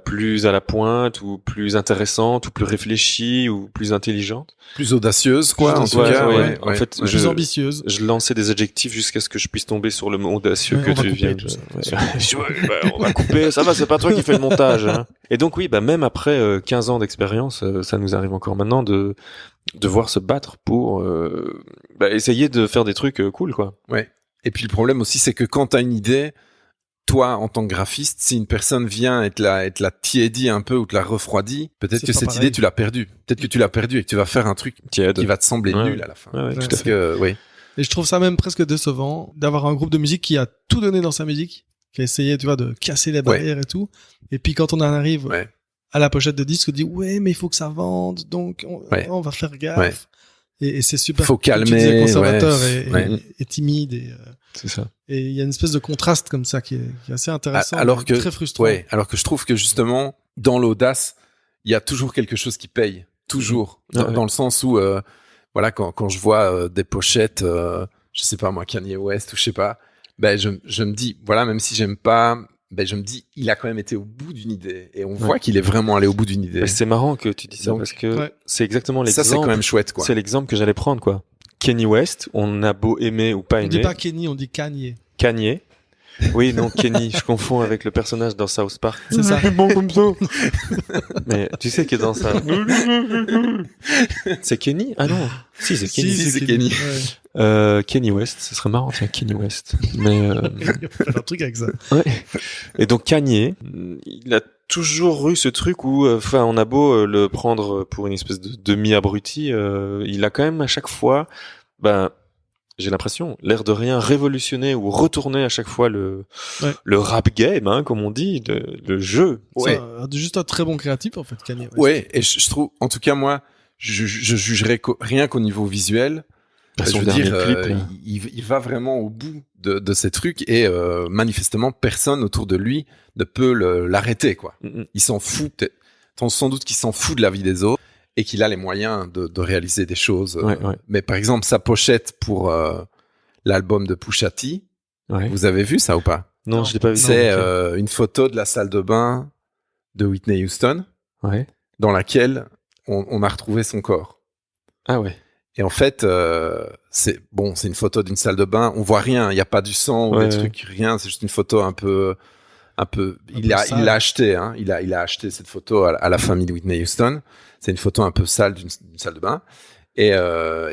plus à la pointe ou plus intéressantes ou plus réfléchies ou plus intelligentes. Plus audacieuse, quoi, en tout Ouais, cas. ouais. Ouais, En fait, ouais. Plus ambitieuse. Je lançais des adjectifs jusqu'à ce que je puisse tomber sur le mot audacieux Ouais, que on va tu couper viens tout de... ça. On va couper, ça va, c'est pas toi qui fais le montage. Hein. Et donc oui, même après 15 ans d'expérience, ça nous arrive encore maintenant de devoir se battre pour essayer de faire des trucs cool, quoi. Et puis le problème aussi, c'est que quand t'as une idée, toi, en tant que graphiste, si une personne vient et te la tiédit un peu ou te la refroidit, peut-être C'est que pas cette pareil. idée, tu l'as perdue. Peut-être que tu l'as perdue et que tu vas faire un truc Tiède. qui va te sembler Ouais. nul à la fin. Ouais, tout à Parce fait. que, oui. Et je trouve ça même presque décevant d'avoir un groupe de musique qui a tout donné dans sa musique, qui a essayé, tu vois, de casser les barrières et tout. Et puis quand on en arrive Ouais. à la pochette de disque, on dit ouais, mais il faut que ça vende, donc on va faire gaffe. Ouais. Et c'est super. Faut comme tu calmer, disais, conservateur ouais. et timide. C'est ça. Et il y a une espèce de contraste comme ça qui est assez intéressant, Alors et que- très frustrant. Ouais. Alors que je trouve que justement, dans l'audace, il y a toujours quelque chose qui paye. Toujours. Ah ouais. Dans le sens où, voilà, quand je vois des pochettes, je sais pas moi, Kanye West ou je sais pas, ben je me dis, voilà, même si j'aime pas, ben je me dis, il a quand même été au bout d'une idée. Et on voit qu'il est vraiment allé au bout d'une idée. Mais c'est marrant que tu dis ça Donc, parce que ouais. c'est exactement Ça, c'est quand l'exemple. même chouette, quoi. C'est l'exemple que j'allais prendre, quoi. Kanye West, on a beau aimer ou pas On dit aimer. pas Kenny, on dit Kanye. Kanye. Oui, non, Kenny, je confonds avec le personnage dans South Park. C'est ça. Bon comme ça. Mais tu sais que dans ça. C'est Kenny? Ah non. Si, c'est Kenny. Si, c'est Kenny. Ouais. Kenny West, ce serait marrant, tiens, Kenny West. Mais On va faire un truc avec ça. ouais. Et donc Kanye, il a toujours eu ce truc où, enfin, on a beau le prendre pour une espèce de demi-abruti, il a quand même à chaque fois, ben, j'ai l'impression, l'air de rien, révolutionné ou retourné à chaque fois le rap game, hein, comme on dit, le jeu. Ouais. C'est juste un très bon créatif, en fait, Kanye West. Ouais, et je trouve, en tout cas, moi, je jugerais rien qu'au niveau visuel. Son Je veux dernier dire, clip, là. il va vraiment au bout de ces trucs et manifestement, personne autour de lui ne peut l'arrêter, quoi. Mm-mm. Il s'en fout, peut-être, sans doute qu'il s'en fout de la vie des autres et qu'il a les moyens de réaliser des choses. Ouais. Mais par exemple, sa pochette pour l'album de Pusha T, Ouais. vous avez vu ça ou pas? Non, Non. je l'ai pas vu. C'est Ok. une photo de la salle de bain de Whitney Houston Ouais. dans laquelle on a retrouvé son corps. Ah ouais. Et en fait, c'est une photo d'une salle de bain. On voit rien. Il n'y a pas du sang ou Ouais, des ouais. trucs, rien. C'est juste une photo un peu. Il l'a acheté. Hein. Il a acheté cette photo à la famille de Whitney Houston. C'est une photo un peu sale d'une salle de bain. Et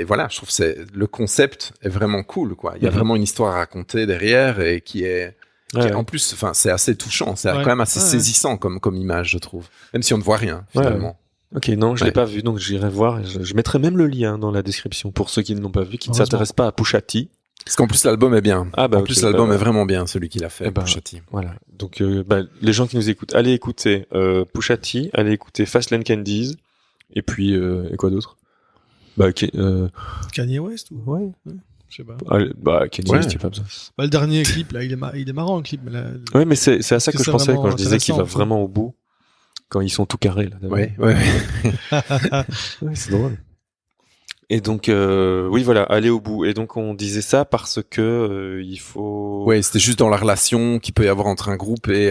voilà, je trouve que le concept est vraiment cool, quoi. Il y a Mhm. vraiment une histoire à raconter derrière et qui est Ouais. en plus, enfin, c'est assez touchant. C'est Ouais. quand même assez Ouais. saisissant comme image, je trouve. Même si on ne voit rien Ouais. finalement. Ok, non, je Ouais. l'ai pas vu, donc j'irai voir. Et je mettrai même le lien dans la description pour ceux qui ne l'ont pas vu, qui ne Heureusement. s'intéressent pas à Pusha T. Parce qu'en plus l'album est bien. Ah bah En ok, plus l'album bah, est vraiment bien, celui qu'il a fait. Eh ben, Pusha T. Voilà. Donc les gens qui nous écoutent, allez écouter Pusha T, allez écouter Fast Lane Candies, et puis et quoi d'autre? Kanye West ou... Ouais. Je sais pas. Kanye Ouais. West, il y a pas besoin. Bah, le dernier clip, là, il est marrant, le clip. Mais là, Ouais, mais c'est à ça que que je c'est pensais vraiment quand je disais qu'il va intéressant, vraiment au bout, quand ils sont tout carrés là. d'abord. Ouais. Ouais, c'est drôle. Et donc oui voilà, aller au bout. Et donc on disait ça parce que il faut. Ouais, c'était juste dans la relation qu'il peut y avoir entre un groupe et.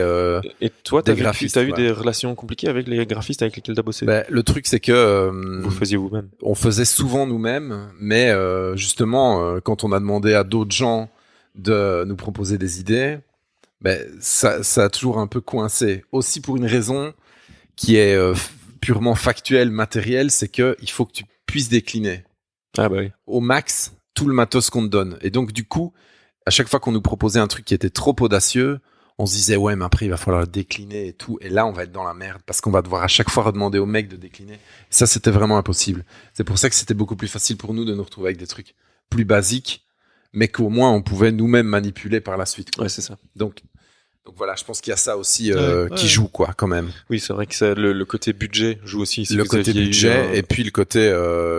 Et toi, Des t'as graphistes, eu ouais. des relations compliquées avec les graphistes avec lesquels t'as bossé? Ben, le truc c'est que Vous le faisiez vous-même. on faisait souvent nous-mêmes, mais justement quand on a demandé à d'autres gens de nous proposer des idées, ben ça a toujours un peu coincé. Aussi pour une raison qui est purement factuelle, matérielle, c'est que il faut que tu puisses décliner Ah bah oui. au max tout le matos qu'on te donne. Et donc du coup, à chaque fois qu'on nous proposait un truc qui était trop audacieux, on se disait ouais mais après il va falloir le décliner et tout, et là on va être dans la merde parce qu'on va devoir à chaque fois redemander au mec de décliner. Ça c'était vraiment impossible. C'est pour ça que c'était beaucoup plus facile pour nous de nous retrouver avec des trucs plus basiques, mais qu'au moins on pouvait nous-mêmes manipuler par la suite, quoi. Ouais, c'est ça. Donc voilà, je pense qu'il y a ça aussi Ouais. qui joue, quoi, quand même. Oui, c'est vrai que ça, le côté budget joue aussi. Si Le vous côté aviez eu budget et puis le côté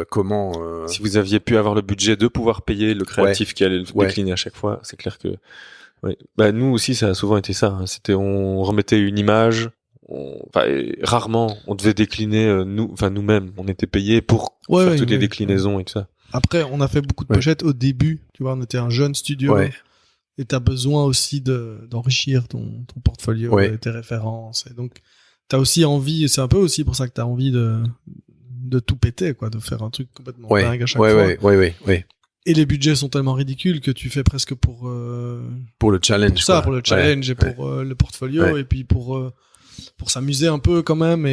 comment. si vous aviez pu avoir le budget de pouvoir payer le créatif qui allait le Ouais. décliner à chaque fois, c'est clair que. Ouais. Bah nous aussi, ça a souvent été ça. Hein. C'était on remettait une image. Rarement on devait décliner nous-mêmes. On était payé pour Ouais, faire ouais, toutes les ouais. déclinaisons et tout ça. Après, on a fait beaucoup de Ouais. pochettes au début. Tu vois, on était un jeune studio. Ouais. Et t'as besoin aussi d'enrichir ton portfolio Ouais. et tes références. Et donc, t'as aussi envie, et c'est un peu aussi pour ça que t'as envie de tout péter, quoi, de faire un truc complètement Ouais. dingue à chaque Ouais, fois. ouais. Et les budgets sont tellement ridicules que tu fais presque pour Pour le challenge. ça, quoi. pour le challenge Ouais. et pour le portfolio, Ouais. et puis pour s'amuser un peu quand même.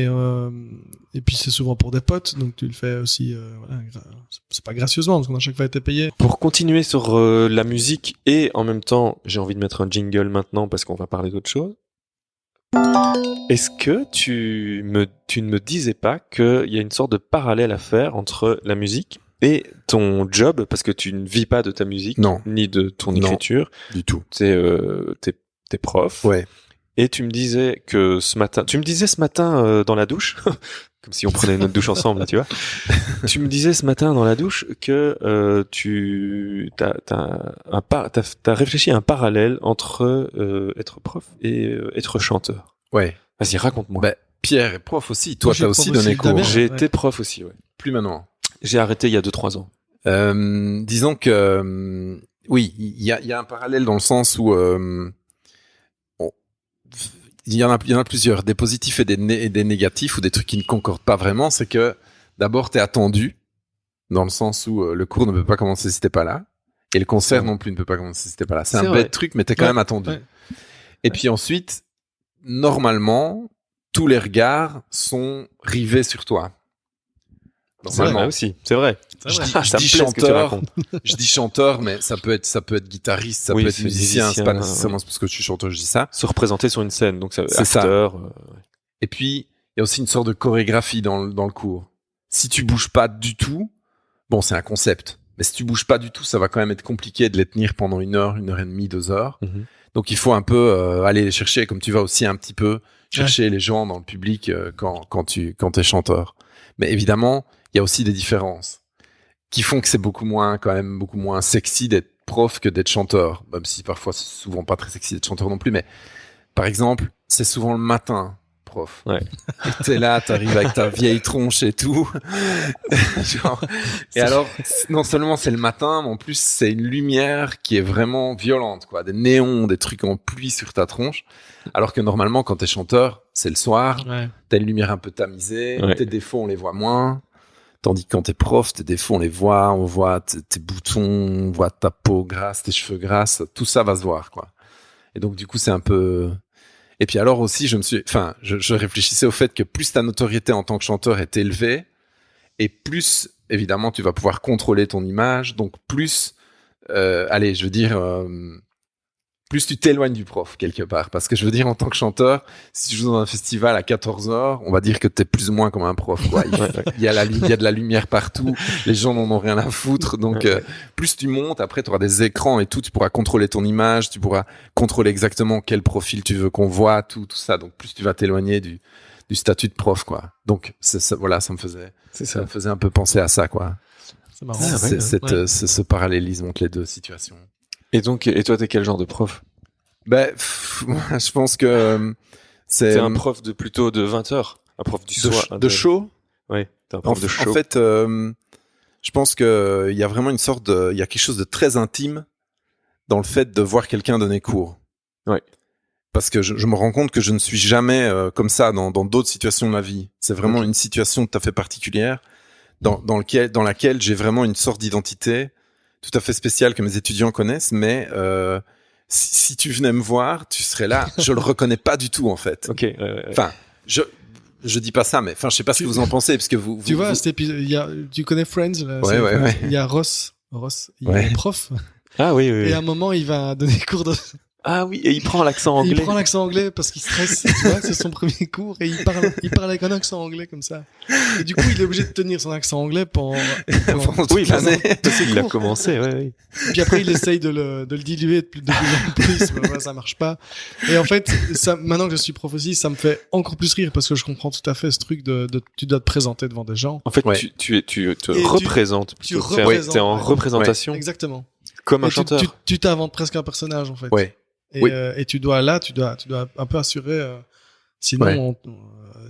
Et puis c'est souvent pour des potes, donc tu le fais aussi. Voilà, c'est pas gracieusement parce qu'on a chaque fois été payé. Pour continuer sur la musique et en même temps, j'ai envie de mettre un jingle maintenant parce qu'on va parler d'autre chose. Est-ce que tu ne me disais pas qu'il y a une sorte de parallèle à faire entre la musique et ton job, parce que tu ne vis pas de ta musique, Non. ni de ton Non. écriture, Du tout. t'es prof. Ouais. Et tu me disais ce matin dans la douche, comme si on prenait notre douche ensemble, tu vois. Tu me disais ce matin dans la douche que t'as réfléchi à un parallèle entre être prof et être chanteur. Ouais. Vas-y, raconte-moi. Bah, Pierre est prof aussi. Toi, Moi, je t'as suis aussi prof donné aussi, cours. Damien. J'ai Ouais. été prof aussi, ouais. Plus maintenant. J'ai arrêté il y a 2-3 ans. Disons que oui, il y a un parallèle dans le sens où il y en a plusieurs, des positifs et des négatifs ou des trucs qui ne concordent pas vraiment. C'est que d'abord t'es attendu dans le sens où le cours ne peut pas commencer si t'es pas là et le concert non plus ne peut pas commencer si t'es pas là. C'est C'est un vrai. bête truc, mais t'es quand Ouais, même attendu. ouais. Et puis ensuite, normalement, tous les regards sont rivés sur toi. C'est vrai Normalement. aussi, c'est vrai. C'est vrai. Ah, ça me dis plaît ce que tu chanteur, racontes. Je dis chanteur, mais ça peut être guitariste, ça Oui, peut être c'est musicien, c'est pas musicien, nécessairement parce que je suis chanteur, je dis ça. Se représenter sur une scène, donc C'est ça. acteur. Et puis, il y a aussi une sorte de chorégraphie dans le cours. Si tu bouges pas du tout, bon, c'est un concept. Mais si tu bouges pas du tout, ça va quand même être compliqué de les tenir pendant 1 heure, 1 heure et demie, 2 heures. Mhm. Donc, il faut un peu aller les chercher, comme tu vas aussi un petit peu chercher les gens dans le public quand t'es chanteur. Mais évidemment, il y a aussi des différences qui font que c'est beaucoup moins sexy d'être prof que d'être chanteur. Même si parfois c'est souvent pas très sexy d'être chanteur non plus. Mais par exemple, c'est souvent le matin, prof. Ouais. Et t'es là, t'arrives avec ta vieille tronche et tout. Genre, et alors, non seulement c'est le matin, mais en plus c'est une lumière qui est vraiment violente, quoi. Des néons, des trucs en pluie sur ta tronche. Alors que normalement, quand t'es chanteur, c'est le soir. Ouais. T'as une lumière un peu tamisée. Ouais. Tes défauts, on les voit moins. Tandis que quand t'es prof, tes défauts, on voit tes boutons, on voit ta peau grasse, tes cheveux grasses. Tout ça va se voir, quoi. Et donc, du coup, c'est un peu... Et puis alors aussi, je réfléchissais au fait que plus ta notoriété en tant que chanteur est élevée, et plus, évidemment, tu vas pouvoir contrôler ton image, donc plus, plus tu t'éloignes du prof, quelque part. Parce que je veux dire, en tant que chanteur, si tu joues dans un festival à 14h, on va dire que t'es plus ou moins comme un prof, quoi. Il y a de la lumière partout, les gens n'en ont rien à foutre, donc plus tu montes, après tu auras des écrans et tout, tu pourras contrôler ton image, tu pourras contrôler exactement quel profil tu veux qu'on voit, tout ça, donc plus tu vas t'éloigner du statut de prof, quoi. Donc, voilà, ça me faisait un peu penser à ça, quoi. C'est marrant. Ah, ouais, ouais. Ce parallélisme entre les deux situations. Et toi, t'es quel genre de prof? Moi, je pense que T'es un prof plutôt de 20 heures, un prof du soir. de show. Ouais, t'es un prof de show. En fait, je pense que il y a vraiment il y a quelque chose de très intime dans le fait de voir quelqu'un donner cours. Ouais. Parce que je me rends compte que je ne suis jamais comme ça dans d'autres situations de ma vie. C'est vraiment une situation tout à fait particulière dans laquelle j'ai vraiment une sorte d'identité tout à fait spéciale que mes étudiants connaissent, mais si tu venais me voir, tu serais là. Je le reconnais pas du tout, en fait. Ok. Enfin, je dis pas ça, mais enfin, je sais pas ce que vous en pensez, parce que Tu vois, cet épisode, tu connais Friends là, Ouais, ouais. Il y a Ross, il Ouais. est prof, Ah oui. et à un moment, il va donner cours de... Ah oui, et il prend l'accent anglais. Il prend l'accent anglais parce qu'il stresse, tu vois, c'est son premier cours, et il parle avec un accent anglais comme ça. Et du coup, il est obligé de tenir son accent anglais pendant Oui, toute l'année. parce qu'il a commencé, ouais. Puis après, il essaye de le diluer de plus en plus, mais voilà, ça marche pas. Et en fait, maintenant que je suis prof aussi, ça me fait encore plus rire parce que je comprends tout à fait ce truc de tu dois te présenter devant des gens. En fait, Ouais. tu te Et représentes. tu plutôt. représentes, T'es en ouais. représentation, Exactement. comme un Et chanteur. tu t'inventes presque un personnage, en fait. Ouais. Et, Oui. et tu dois un peu assurer, sinon Ouais.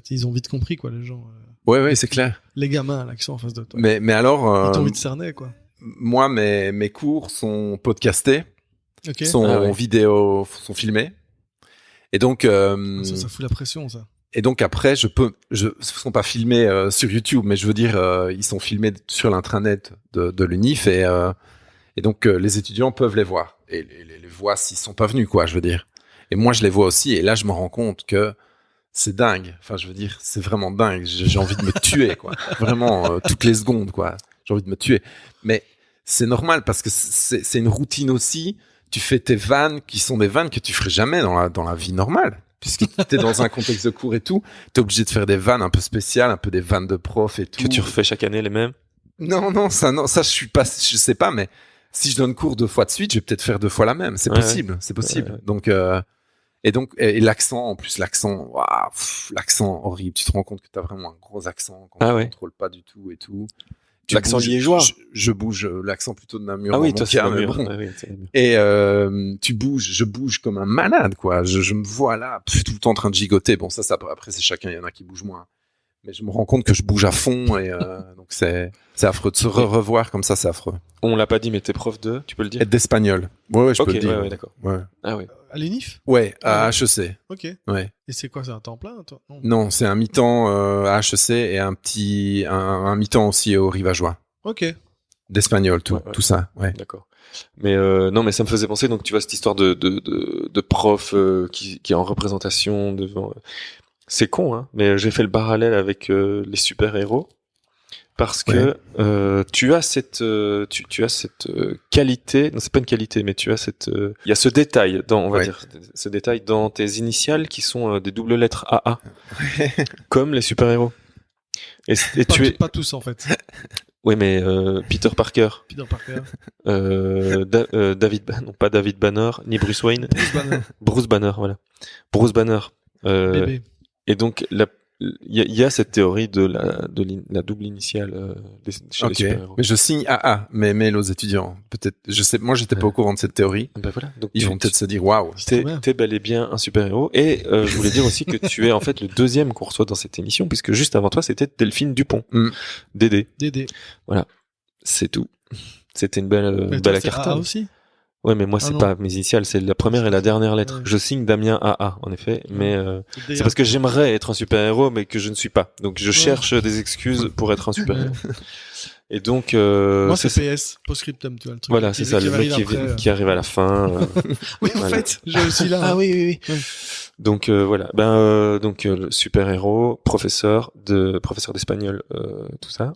ils ont vite compris, quoi, les gens. Ouais, c'est clair. Les gamins à l'accent en face de toi. Mais alors, Ils t'ont vite cerné, quoi. moi, mes cours sont podcastés, Ok. sont Ah ouais. en vidéo, sont filmés. Et donc, Ça fout la pression, ça. et donc après, sont pas filmés sur YouTube, mais je veux dire, ils sont filmés sur l'intranet de l'UNIF et donc les étudiants peuvent les voir et les voient s'ils sont pas venus, quoi, je veux dire. Et moi, je les vois aussi, et là, je me rends compte que c'est dingue. Enfin, je veux dire, c'est vraiment dingue. J'ai envie de me tuer, quoi. Vraiment, toutes les secondes, quoi. J'ai envie de me tuer. Mais c'est normal parce que c'est une routine aussi. Tu fais tes vannes qui sont des vannes que tu ferais jamais dans la vie normale. Puisque t'es dans un contexte de cours et tout, t'es obligé de faire des vannes un peu spéciales, un peu des vannes de prof et tout. Que tu refais chaque année les mêmes. Non, ça, je sais pas, mais si je donne cours 2 fois de suite, je vais peut-être faire 2 fois la même. C'est Ouais, possible, c'est possible. Ouais. Donc, et l'accent, en plus, l'accent horrible. Tu te rends compte que t'as vraiment un gros accent qu'on ne contrôle pas du tout et tout. L'accent bouges, liégeois. Je bouge l'accent plutôt de Namur. Ah oui, dans toi mon c'est cas, mais Namur. bon. Ah oui, c'est Namur. Et je bouge comme un malade, quoi. Je me vois là, tout le temps en train de gigoter. Bon, ça après c'est chacun. Il y en a qui bougent moins. Mais je me rends compte que je bouge à fond et donc c'est affreux de se revoir comme ça, c'est affreux. On l'a pas dit, mais t'es prof de, tu peux le dire. Et d'espagnol. Ouais, je peux Ok, le dire. ouais, d'accord. Ouais. Ah oui. À l'UNIF? Ouais, à Ah HEC. Ok. Ouais. Et c'est quoi, c'est un temps plein, toi? Non. Non, c'est un mi-temps à HEC et un mi-temps aussi au Rivageois. Ok. D'espagnol, tout Ouais. ça. Ouais. D'accord. Mais non, mais ça me faisait penser, donc tu vois cette histoire de prof qui est en représentation devant. C'est con, hein. Mais j'ai fait le parallèle avec les super-héros parce que tu as cette qualité. Non, c'est pas une qualité, mais tu as cette. Il y a ce détail on va dire, ce détail dans tes initiales qui sont des doubles lettres AA, comme les super-héros. Et Pas tous, en fait. Oui, mais Peter Parker. Peter Parker. Non pas David Banner, ni Bruce Wayne. Bruce Banner. Bruce Banner, voilà. Bruce Banner. Bébé. Et donc, il y a cette théorie de la double initiale chez les super-héros. Mais je signe AA, mais mail aux étudiants. Peut-être, je sais, moi j'étais pas au courant de cette théorie. Ben voilà. Donc Ils vont peut-être se dire waouh. t'es bel et bien un super-héros. Et je voulais dire aussi que tu es en fait le deuxième qu'on reçoit dans cette émission, puisque juste avant toi, c'était Delphine Dupont. Dédé. C'est tout. C'était une belle toi, à c'est carton. AA aussi? Ouais, mais moi, c'est non. pas mes initiales, c'est la première et la dernière lettre. Ouais. Je signe Damien AA, en effet, mais c'est parce que j'aimerais être un super-héros, mais que je ne suis pas. Donc, je cherche des excuses pour être un super-héros. Et donc, moi, c'est PS, post-scriptum, tu vois, le truc. voilà, c'est ça, le mec qui arrive à la fin. Oui, en voilà. fait, je suis là. Ah oui. Donc, voilà. Le super-héros, professeur d'espagnol, tout ça.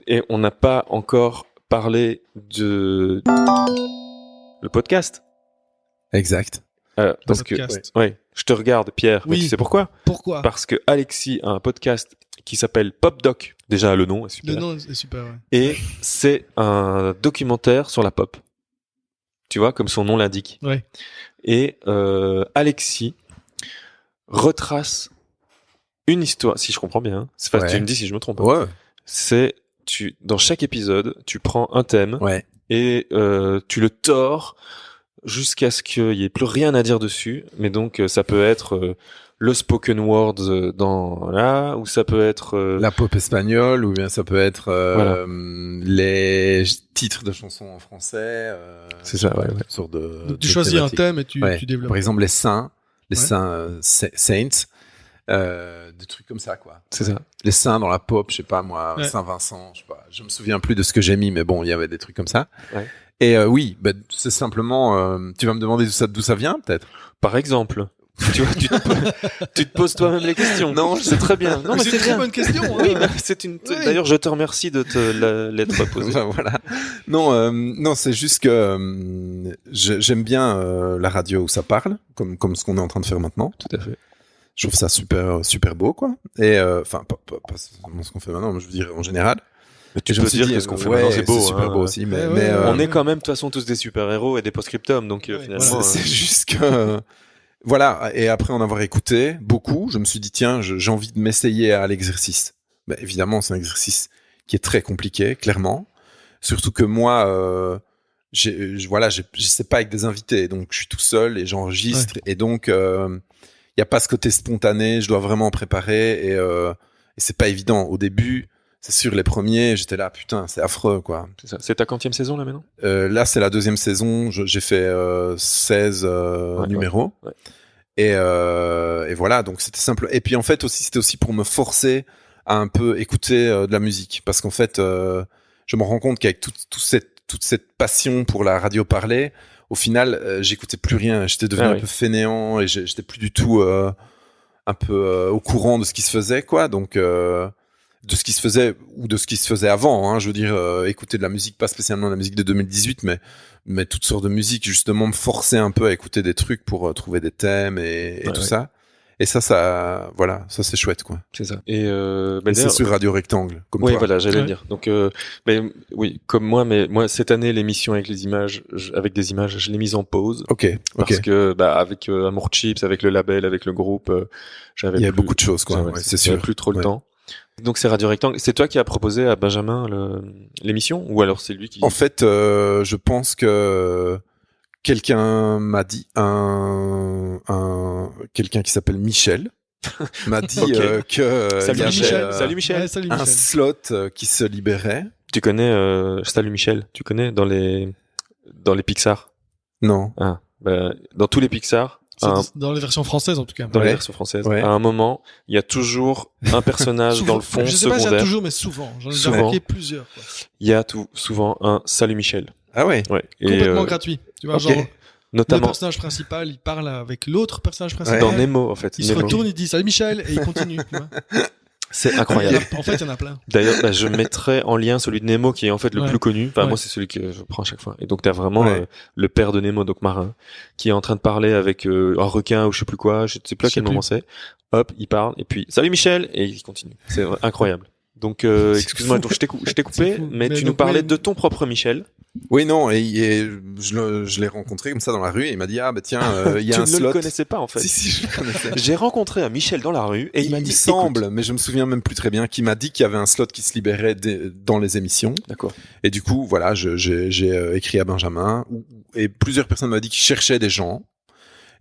Et on n'a pas encore parlé de le podcast. Exact. Parce Podcast. que, je te regarde, Pierre. Mais Oui. tu sais pourquoi? Pourquoi? Parce que Alexis a un podcast qui s'appelle Pop Doc. Déjà, le nom est super. Le nom est super, ouais. Et c'est un documentaire sur la pop. Tu vois, comme son nom l'indique. Ouais. Et Alexis retrace une histoire, si je comprends bien. Enfin, tu me dis si je me trompe. Ouais. C'est dans chaque épisode, tu prends un thème et tu le tords jusqu'à ce qu'il y ait plus rien à dire dessus. Mais donc ça peut être le spoken word ou ça peut être la pop espagnole, ou bien ça peut être les titres de chansons en français. C'est ça, ouais. Sorte de. Donc, tu choisis un thème et tu développes. Par exemple, les saints saints. Des trucs comme ça, quoi. C'est ça. Les saints dans la pop, je sais pas moi, Saint-Vincent, je sais pas. Je me souviens plus de ce que j'ai mis, mais bon, il y avait des trucs comme ça. Ouais. Et c'est simplement. Tu vas me demander d'où ça vient, peut-être. Par exemple. Tu vois, tu te poses toi-même les questions. Non, c'est très bien. Non, mais c'est une très bonne question. Oui, D'ailleurs, je te remercie de l'être posée. Voilà. Non, c'est juste que j'aime bien la radio où ça parle, comme ce qu'on est en train de faire maintenant. Tout à fait. Je trouve ça super beau, quoi. Et enfin, pas seulement ce qu'on fait maintenant, mais je veux dire en général. Mais tu peux dire que ce qu'on fait maintenant, c'est beau. C'est super beau aussi, mais on est quand même de toute façon tous des super-héros et des post-scriptum, donc finalement. Voilà. C'est juste que. Voilà, et après en avoir écouté beaucoup, je me suis dit tiens, j'ai envie de m'essayer à l'exercice. Ben, évidemment, c'est un exercice qui est très compliqué, clairement. Surtout que moi, j'essaie pas avec des invités, donc je suis tout seul et j'enregistre, et donc il y a pas ce côté spontané. Je dois vraiment préparer, et c'est pas évident au début. C'est sûr, les premiers, j'étais là, putain, c'est affreux, quoi. C'est ça. C'est ta quantième saison, là, maintenant? Là, c'est la deuxième saison. J'ai fait 16 numéros. Ouais. Et voilà, donc c'était simple. Et puis, en fait, c'était aussi pour me forcer à un peu écouter de la musique. Parce qu'en fait, je me rends compte qu'avec toute cette passion pour la radio parlée, au final, j'écoutais plus rien. J'étais devenu un peu fainéant, et j'étais plus du tout un peu au courant de ce qui se faisait, quoi. Donc... de ce qui se faisait ou de ce qui se faisait avant, je veux dire, écouter de la musique, pas spécialement la musique de 2018, mais toutes sortes de musique, justement me forcer un peu à écouter des trucs pour trouver des thèmes et tout ça. Et ça voilà, ça c'est chouette, quoi. C'est ça. Et c'est sur Radio Rectangle, comme oui, toi. voilà, j'allais le dire. Donc, oui, comme moi, mais moi cette année l'émission avec les images, avec des images, je l'ai mise en pause. Parce que avec Amour Chips, avec le label, avec le groupe, il y a beaucoup de choses, quoi. C'est sûr. J'avais plus trop le temps. Donc c'est Radio Rectangle. C'est toi qui as proposé à Benjamin l'émission ou alors c'est lui qui... En fait, je pense que quelqu'un m'a dit, quelqu'un qui s'appelle Michel m'a dit Ok. que Salut il y avait, Michel. Salut Michel. Ouais, salut un Michel. slot qui se libérait. Tu connais Salut Michel. Tu connais dans les Pixar. Non. Ah, bah, dans tous les Pixar, C'est un- dans les versions françaises en tout cas. dans les Ouais. versions françaises, Ouais. à un moment, il y a toujours un personnage Souvent. dans le fond Je sais pas si c'est secondaire. toujours, mais souvent. J'en ai déjà Souvent. remarqué plusieurs. Quoi. Il y a souvent un Salut Michel. Ah ouais. Ouais. Et Complètement gratuit. Tu vois, ok. genre, le notamment personnage principal, il parle avec l'autre personnage principal. dans Nemo en fait. Il se Nemo. retourne, il dit salut Michel, et il continue. Tu vois. C'est Il y en incroyable. a- en fait, il y en a plein. D'ailleurs, bah, je mettrai en lien celui de Nemo qui est en fait le Ouais. plus connu. Enfin, Ouais. moi, c'est celui que je prends à chaque fois. Et donc, t'as vraiment Ouais. le père de Nemo, donc marin, qui est en train de parler avec un requin ou je sais plus quoi. Je sais plus à Je sais quel moment c'est. Hop, il parle et puis salut Michel et il continue. C'est incroyable. Donc, C'est excuse-moi, fou. donc je t'ai coupé, C'est fou. mais Mais tu donc, nous parlais ouais. de ton propre Michel. Oui, non, et je l'ai rencontré comme ça dans la rue et il m'a dit, ah, bah tiens, il y a Tu un ne slot. le connaissais pas en fait. Si, si, je le connaissais. J'ai rencontré un Michel dans la rue et il m'a dit semble, écoute. mais je me souviens même plus très bien, qu'il m'a dit qu'il y avait un slot qui se libérait dans les émissions. D'accord. Et du coup, voilà, j'ai écrit à Benjamin, et plusieurs personnes m'ont dit qu'ils cherchaient des gens.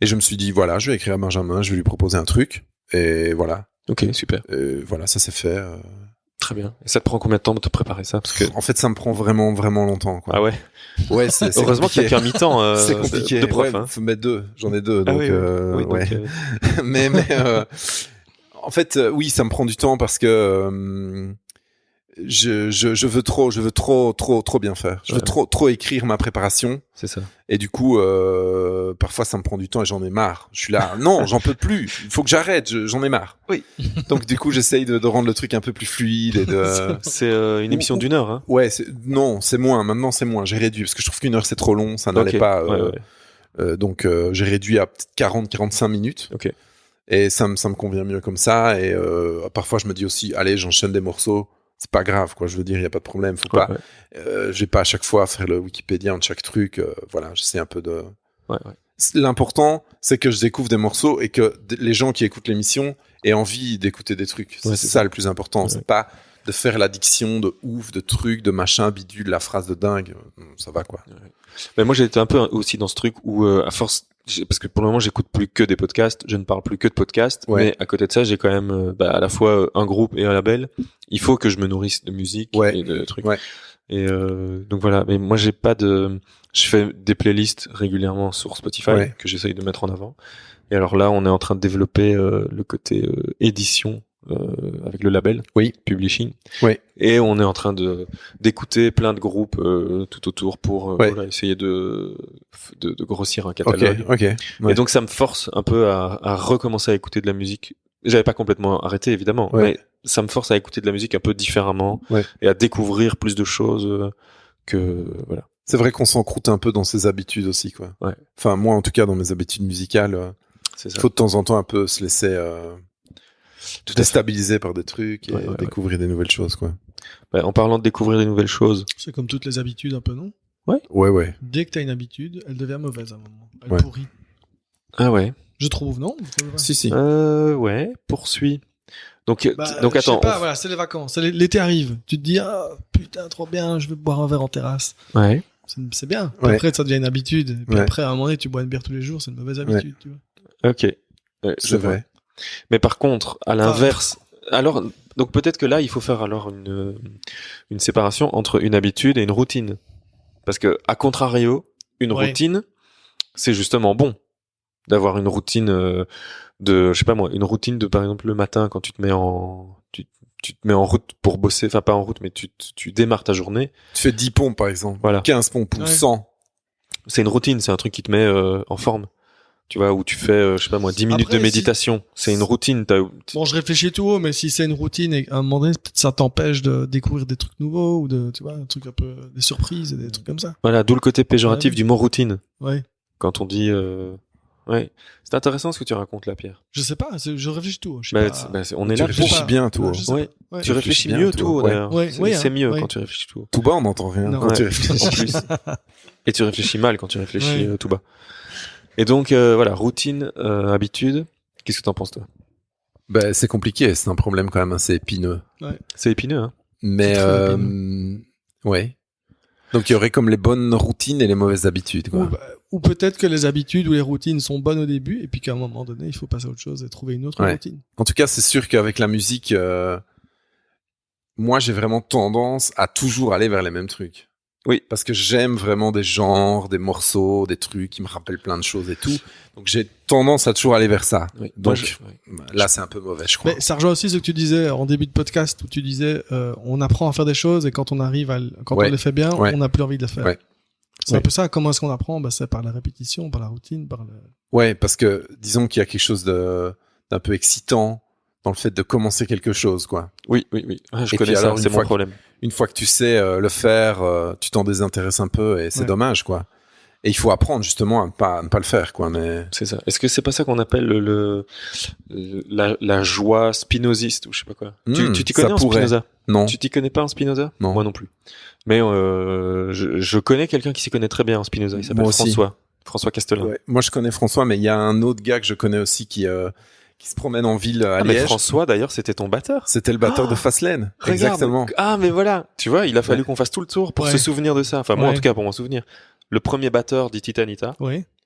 Et je me suis dit, voilà, je vais écrire à Benjamin, je vais lui proposer un truc. Et voilà, Ok, super. voilà, ça s'est fait. Très bien. Et ça te prend combien de temps de te préparer ça? Parce que En fait, ça me prend vraiment, vraiment longtemps, quoi. ah ouais. Ouais, c'est Heureusement qu'il n'y a compliqué. qu'un mi-temps C'est compliqué. de prof. Ouais, Hein. faut mettre deux. J'en ai deux, Ah donc, oui, oui, donc, ouais. mais en fait, oui, ça me prend du temps parce que je veux trop bien faire. Je veux Ouais. trop écrire ma préparation. c'est ça. Et du coup, parfois, ça me prend du temps et j'en ai marre. Je suis là, non, j'en peux plus. Il faut que j'arrête. J'en ai marre. Oui. Donc, du coup, j'essaye de rendre le truc un peu plus fluide et de. C'est une émission d'une heure. Hein. Ouais, non, c'est moins. Maintenant, c'est moins. J'ai réduit parce que je trouve qu'une heure c'est trop long. Ça n'allait Ok. pas. Ouais, ouais. Donc, j'ai réduit à peut-être 40-45 minutes. Ok. Et ça me convient mieux comme ça. Et parfois, je me dis aussi, allez, j'enchaîne des morceaux. C'est pas grave, quoi. Je veux dire, il y a pas de problème. Faut Ouais, pas. ouais. J'ai pas à chaque fois à faire le Wikipédia de chaque truc. Voilà, j'essaie un peu de. Ouais, ouais. L'important, c'est que je découvre des morceaux et que les gens qui écoutent l'émission aient envie d'écouter des trucs. Ouais, C'est ça le plus important. Ouais. C'est pas de faire l'addiction de ouf, de trucs, de machin, bidule, la phrase de dingue. Ça va, quoi. Mais moi, j'ai été un peu aussi dans ce truc où, à force, parce que pour le moment, j'écoute plus que des podcasts, je ne parle plus que de podcasts, Ouais. mais à côté de ça, j'ai quand même, à la fois un groupe et un label. Il faut que je me nourrisse de musique Ouais. et de trucs. Ouais. Et donc voilà. Mais moi, j'ai pas de. Je fais des playlists régulièrement sur Spotify Ouais. que j'essaye de mettre en avant. Et alors là, on est en train de développer le côté édition avec le label, Oui. publishing. Ouais. Et on est en train d'écouter plein de groupes tout autour pour Ouais. voilà, essayer de grossir un Ok, catalogue. ok. Ouais. Et donc ça me force un peu à recommencer à écouter de la musique. J'avais pas complètement arrêté évidemment, Ouais. mais ça me force à écouter de la musique un peu différemment Ouais. et à découvrir plus de choses que voilà. C'est vrai qu'on s'encroute un peu dans ses habitudes aussi, quoi. Ouais. Enfin, moi, en tout cas, dans mes habitudes musicales, C'est ça. faut de temps en temps un peu se laisser Tout à fait. déstabiliser par des trucs et Ouais, ouais, découvrir des nouvelles choses, quoi. Ouais, en parlant de découvrir des nouvelles choses, C'est comme toutes les habitudes, un peu, non? Ouais, ouais. Dès que t'as une habitude, elle devient mauvaise à un moment. Elle Ouais. pourrit. ah ouais, Je trouve, non? Vous trouvez pas Si. ouais, poursuit. Donc Bah, je sais attends, pas, voilà, c'est les vacances. L'été arrive. Tu te dis, ah, putain, trop bien, je vais boire un verre en terrasse. ouais. C'est bien. Puis Ouais. après, ça devient une habitude. Et puis Ouais. après, à un moment donné, tu bois une bière tous les jours, c'est une mauvaise habitude, tu vois. Ok. Ouais, je C'est vois. vrai. Mais par contre, à l'inverse, alors donc peut-être que là, il faut faire alors une séparation entre une habitude et une routine, parce que à contrario, une Ouais. routine, c'est justement bon d'avoir une routine de, je sais pas moi, une routine de par exemple le matin quand tu te mets tu te mets en route pour bosser, enfin pas en route, mais tu démarres ta journée. Tu fais 10 pompes, par exemple. Voilà. 15 pompes ou Ouais. 100. C'est une routine, c'est un truc qui te met en forme. Tu vois, où tu fais, je sais pas moi, 10 minutes Après, de méditation. C'est une routine. Bon, je réfléchis tout haut, mais si c'est une routine et à un moment donné, peut-être ça t'empêche de découvrir des trucs nouveaux ou de, tu vois, un truc un peu, des surprises et des trucs comme ça. Voilà, d'où le côté péjoratif Ouais. du mot routine. Ouais. Quand on dit ouais, c'est intéressant ce que tu racontes là, Pierre. Je sais pas, je réfléchis tout haut. Je sais Bah, pas. on est Tu là réfléchis pour. bien, toi. Je sais Ouais. pas. Ouais. Tu réfléchis bien, mieux toi. tout Ouais. d'ailleurs. Ouais, ouais, C'est hein, mieux ouais. quand tu réfléchis tout. Tout bas, on n'entend rien Non. quand tu Ouais. réfléchis. En plus. Et tu réfléchis mal quand tu réfléchis Ouais. tout bas. Et donc voilà, routine, habitude. Qu'est-ce que t'en penses toi? Ben, c'est compliqué, c'est un problème quand même assez épineux. C'est épineux, hein. Mais, C'est très ouais. Donc, il y aurait comme les bonnes routines et les mauvaises habitudes, quoi. Ou peut-être que les habitudes ou les routines sont bonnes au début et puis qu'à un moment donné, il faut passer à autre chose et trouver une autre Ouais. routine. En tout cas, c'est sûr qu'avec la musique, moi, j'ai vraiment tendance à toujours aller vers les mêmes trucs. Oui. Parce que j'aime vraiment des genres, des morceaux, des trucs qui me rappellent plein de choses et tout. Donc, j'ai tendance à toujours aller vers ça. Oui. Donc, là, c'est un peu mauvais, je crois. Mais ça rejoint aussi ce que tu disais en début de podcast où tu disais on apprend à faire des choses et quand on arrive quand on les fait bien, on n'a plus envie de les faire. Ouais. C'est un peu ça. Comment est-ce qu'on apprend? C'est par la répétition, par la routine, par le... Ouais, parce que disons qu'il y a quelque chose d'un peu excitant dans le fait de commencer quelque chose, quoi. Oui. Ah, je Et connais puis ça, alors, c'est mon problème. Une fois que tu sais le faire, tu t'en désintéresses un peu et c'est dommage, quoi. Et il faut apprendre justement à ne pas le faire, quoi. Mais C'est ça. Est-ce que c'est pas ça qu'on appelle la joie spinoziste ou je sais pas quoi? Tu t'y connais en Spinoza? Non. Tu t'y connais pas en Spinoza? Non. Moi non plus. Mais je connais quelqu'un qui s'y connaît très bien en Spinoza. Il s'appelle François Castelin. Ouais. Moi, je connais François, mais il y a un autre gars que je connais aussi qui se promène en ville à mais Liège. François, d'ailleurs, c'était ton batteur. C'était le batteur de Fastlane. Regarde. Exactement. Ah, mais voilà. Tu vois, il a fallu qu'on fasse tout le tour pour se souvenir de ça. Enfin, moi, en tout cas, pour m'en souvenir. Le premier batteur d'Ititanita,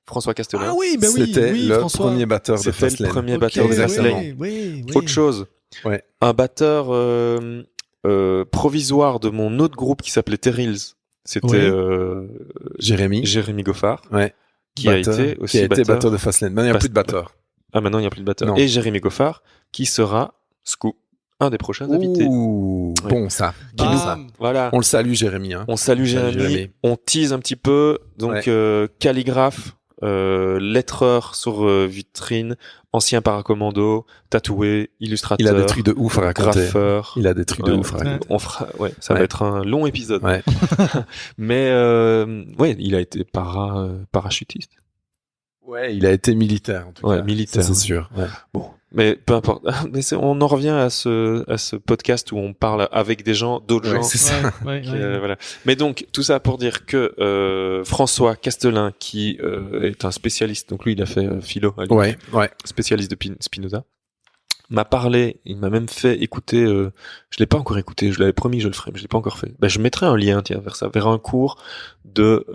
François Castelin. Ah oui, c'était le François. premier batteur de C'était Fastlane. le premier batteur de Fastlane. Oui. Autre chose. Ouais. Un batteur provisoire de mon autre groupe qui s'appelait Terrils. C'était Jérémy Goffard. Ouais. Qui a été aussi batteur de Fastlane. Maintenant, il n'y a plus de batteur. Ah, maintenant, il n'y a plus de batteur. Non. Et Jérémy Goffard, qui sera Scoop, un des prochains invités. Ouh, bon, ça. Voilà. On le salue, Jérémy. Hein. On salue Jérémy. On tease un petit peu. Donc, calligraphe, lettreur sur vitrine, ancien paracommando, tatoué, illustrateur. Il a des trucs de ouf à raconter. Graffeur. Il a des trucs de ouf à raconter. On fera, ça va être un long épisode. Ouais. Mais, il a été parachutiste. Ouais, il a été militaire, en tout cas. Militaire. Ça, c'est sûr. Ouais. Bon. Mais peu importe. Mais on en revient à ce podcast où on parle avec des gens, d'autres gens. C'est ça. Voilà. Mais donc, tout ça pour dire que François Castelin, qui est un spécialiste, donc lui, il a fait philo, à lui, spécialiste de Spinoza, m'a parlé, il m'a même fait écouter, je l'ai pas encore écouté, je l'avais promis que je le ferais, mais je l'ai pas encore fait. Je mettrai un lien, vers ça, vers un cours de...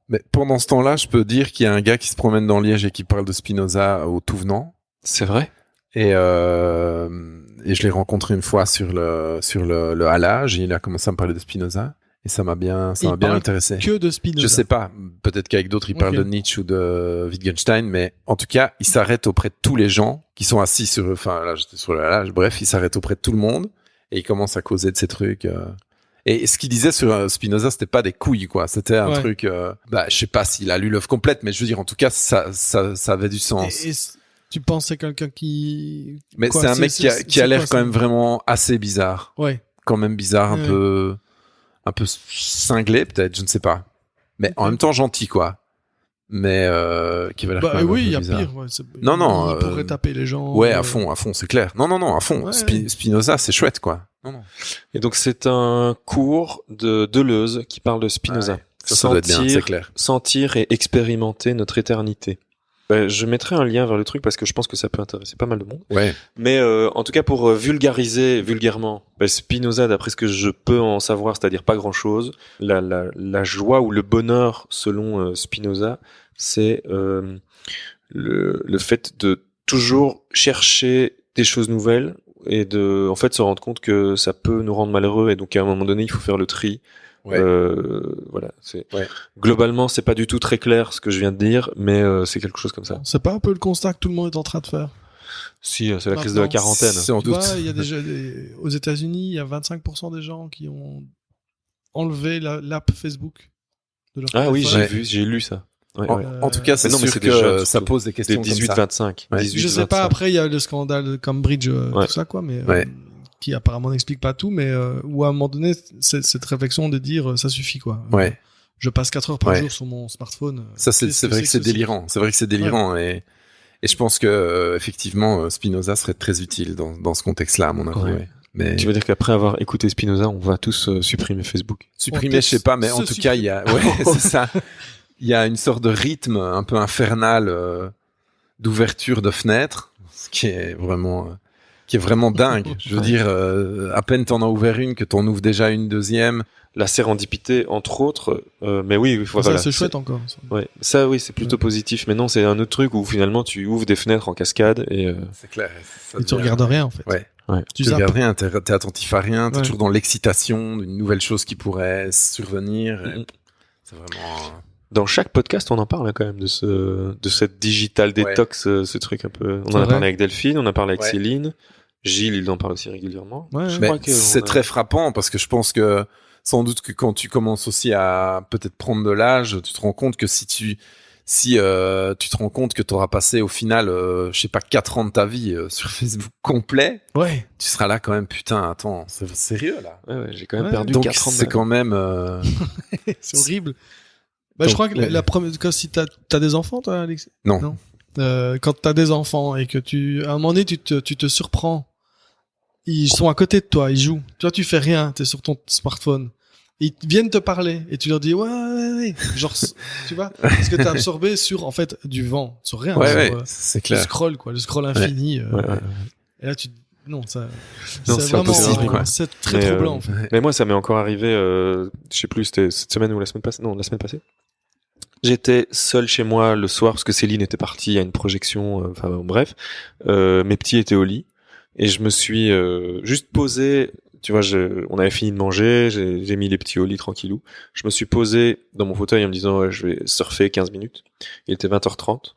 Mais pendant ce temps-là, je peux dire qu'il y a un gars qui se promène dans Liège et qui parle de Spinoza au tout venant. C'est vrai? Et je l'ai rencontré une fois sur le halage, et il a commencé à me parler de Spinoza. Et ça m'a bien intéressé. Que de Spinoza. Je sais pas. Peut-être qu'avec d'autres, il parle de Nietzsche ou de Wittgenstein, mais en tout cas, il s'arrête auprès de tous les gens qui sont assis là, j'étais sur le halage. Bref, il s'arrête auprès de tout le monde et il commence à causer de ces trucs. Et ce qu'il disait sur Spinoza, c'était pas des couilles, quoi. C'était un truc, je sais pas s'il a lu l'œuvre complète, mais je veux dire, en tout cas, ça avait du sens. Et tu penses que c'est quelqu'un qui... Mais c'est un mec qui a l'air quand même vraiment assez bizarre. Ouais. Quand même bizarre, un peu cinglé, peut-être, je ne sais pas. Mais en même temps, gentil, quoi. Mais, qui avait l'air quand même oui, il y a bizarre. pire. Non. Il pourrait taper les gens. Ouais, à fond, c'est clair. Non, à fond. Ouais. Spinoza, c'est chouette, quoi. Non. Et donc, c'est un cours de Deleuze qui parle de Spinoza. Ouais, ça doit être bien, c'est clair. Sentir et expérimenter notre éternité. Je mettrai un lien vers le truc parce que je pense que ça peut intéresser pas mal de monde. Ouais. Mais en tout cas, pour vulgariser vulgairement, Spinoza, d'après ce que je peux en savoir, c'est-à-dire pas grand-chose, la joie ou le bonheur, selon Spinoza, c'est le fait de toujours chercher des choses nouvelles et de en fait se rendre compte que ça peut nous rendre malheureux et donc à un moment donné il faut faire le tri. Globalement c'est pas du tout très clair ce que je viens de dire, mais c'est quelque chose comme ça. C'est pas un peu le constat que tout le monde est en train de faire? Si, c'est la crise de la quarantaine. Sans doute. Il y a déjà aux États-Unis, il y a 25% des gens qui ont enlevé l'app Facebook de leur téléphone. Oui, j'ai lu ça. En tout cas, c'est sûr que ça pose des questions des 18-25. Je sais pas, après, il y a le scandale Cambridge, tout ça, quoi, mais qui apparemment n'explique pas tout, mais où à un moment donné, cette réflexion de dire ça suffit, quoi. Ouais. Je passe 4 heures par jour sur mon smartphone. Ça, c'est vrai que c'est délirant. C'est vrai que c'est délirant et je pense que effectivement, Spinoza serait très utile dans ce contexte-là, à mon avis. Ouais. Mais tu veux dire qu'après avoir écouté Spinoza, on va tous supprimer Facebook? Supprimer, je sais pas, mais en tout cas, il y a, c'est ça. Il y a une sorte de rythme un peu infernal d'ouverture de fenêtres, ce qui est vraiment qui est vraiment dingue. Je veux dire, à peine t'en as ouvert une que t'en ouvres déjà une deuxième. La sérendipité, entre autres. Mais oui, voilà. C'est chouette encore. Ça. Ouais, ça oui, c'est plutôt positif. Mais non, c'est un autre truc où finalement tu ouvres des fenêtres en cascade et C'est clair. Et tu regardes rien en fait. Ouais. Tu Tu zappes. regardes rien, t'es attentif à rien, t'es Ouais. toujours dans l'excitation d'une nouvelle chose qui pourrait survenir. Et Mhm. c'est vraiment. Dans chaque podcast, on en parle hein, quand même de cette digital détox, ce truc un peu. On C'est en a vrai. parlé avec Delphine, on en a parlé avec Ouais. Céline, Gilles, il en parle aussi régulièrement. Ouais, Je ouais. Mais crois que c'est on a- très frappant parce que je pense que sans doute que quand tu commences aussi à peut-être prendre de l'âge, tu te rends compte que si tu te rends compte que tu auras passé au final, je sais pas, 4 ans de ta vie sur Facebook complet, Ouais. tu seras là quand même, putain, attends, c'est sérieux là. Ouais, j'ai quand même Ouais. perdu Donc 4 ans de c'est ma vie. quand même. C'est horrible. Bah, Donc, je crois que ouais. la première, quand si t'as des enfants, toi, Alex? Non. Quand t'as des enfants et que à un moment donné, tu te surprends. Ils sont à côté de toi, ils jouent. Toi, tu fais rien, t'es sur ton smartphone. Ils viennent te parler et tu leur dis ouais. Genre, tu vois, parce que t'es absorbé sur, en fait, du vent, sur rien. Ouais, sur, ouais, c'est le clair. scroll, quoi, le scroll infini. Ouais. Et là, non, ça, Non, c'est c'est pas vraiment, possible, quoi. c'est très Mais, troublant, en fait. Mais moi, ça m'est encore arrivé, je sais plus, c'était cette semaine ou la semaine passée. Non, la semaine passée. J'étais seul chez moi le soir parce que Céline était partie à une projection. Enfin bref, mes petits étaient au lit et je me suis juste posé. Tu vois, on avait fini de manger, j'ai mis les petits au lit tranquillou. Je me suis posé dans mon fauteuil en me disant je vais surfer 15 minutes. Il était 20h30.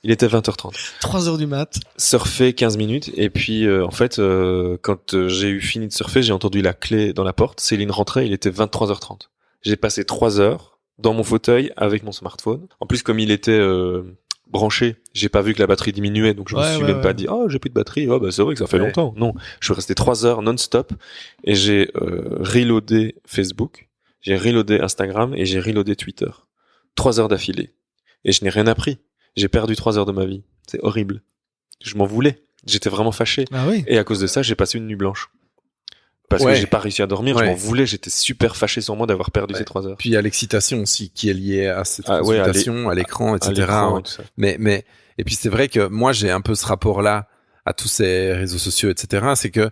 Il était 20h30. 3 heures du mat. Surfer 15 minutes et puis en fait quand j'ai eu fini de surfer, j'ai entendu la clé dans la porte. Céline rentrait, il était 23h30. J'ai passé 3 heures dans mon fauteuil avec mon smartphone. En plus comme il était branché, j'ai pas vu que la batterie diminuait, donc je me suis même pas dit oh j'ai plus de batterie, oh bah c'est vrai que ça fait Ouais. longtemps. Non, je suis resté 3 heures non-stop et j'ai reloadé Facebook, j'ai reloadé Instagram et j'ai reloadé Twitter. 3 heures d'affilée et je n'ai rien appris. J'ai perdu 3 heures de ma vie. C'est horrible. Je m'en voulais. J'étais vraiment fâché. Ah oui. Et à cause de ça, j'ai passé une nuit blanche. Parce Ouais. que j'ai pas réussi à dormir, je Ouais. m'en voulais, j'étais super fâché sur moi d'avoir perdu Ouais. ces 3 heures. Puis il y a l'excitation aussi qui est liée à cette Ah ouais, consultation, à l'écran, À etc. l'écran et tout ça. Mais et puis c'est vrai que moi j'ai un peu ce rapport-là à tous ces réseaux sociaux, etc. C'est que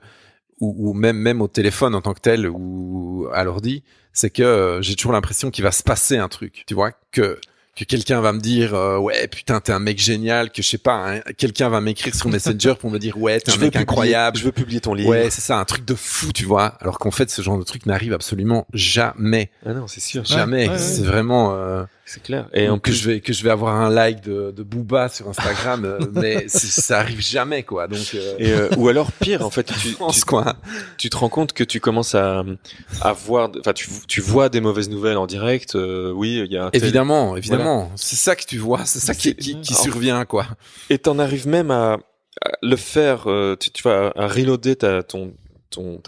ou même au téléphone en tant que tel ou à l'ordi, c'est que j'ai toujours l'impression qu'il va se passer un truc. Tu vois que quelqu'un va me dire ouais putain t'es un mec génial, que je sais pas hein, quelqu'un va m'écrire sur Messenger pour me dire ouais t'es un Je veux mec incroyable. Je veux publier ton livre. Ouais c'est ça, un truc de fou tu vois. Alors qu'en fait ce genre de truc n'arrive absolument jamais. Ah non, c'est sûr. Jamais. ouais. C'est vraiment C'est clair. Et en que plus, je vais avoir un like de Booba sur Instagram, mais ça arrive jamais quoi. Donc ou alors pire, en fait, je pense quoi. tu te rends compte que tu commences à voir, enfin, tu vois des mauvaises nouvelles en direct. Oui, il y a un tel- Évidemment. C'est ça que tu vois, c'est ça qui Alors- survient quoi. Et t'en arrives même à le faire, tu vas à reloader ta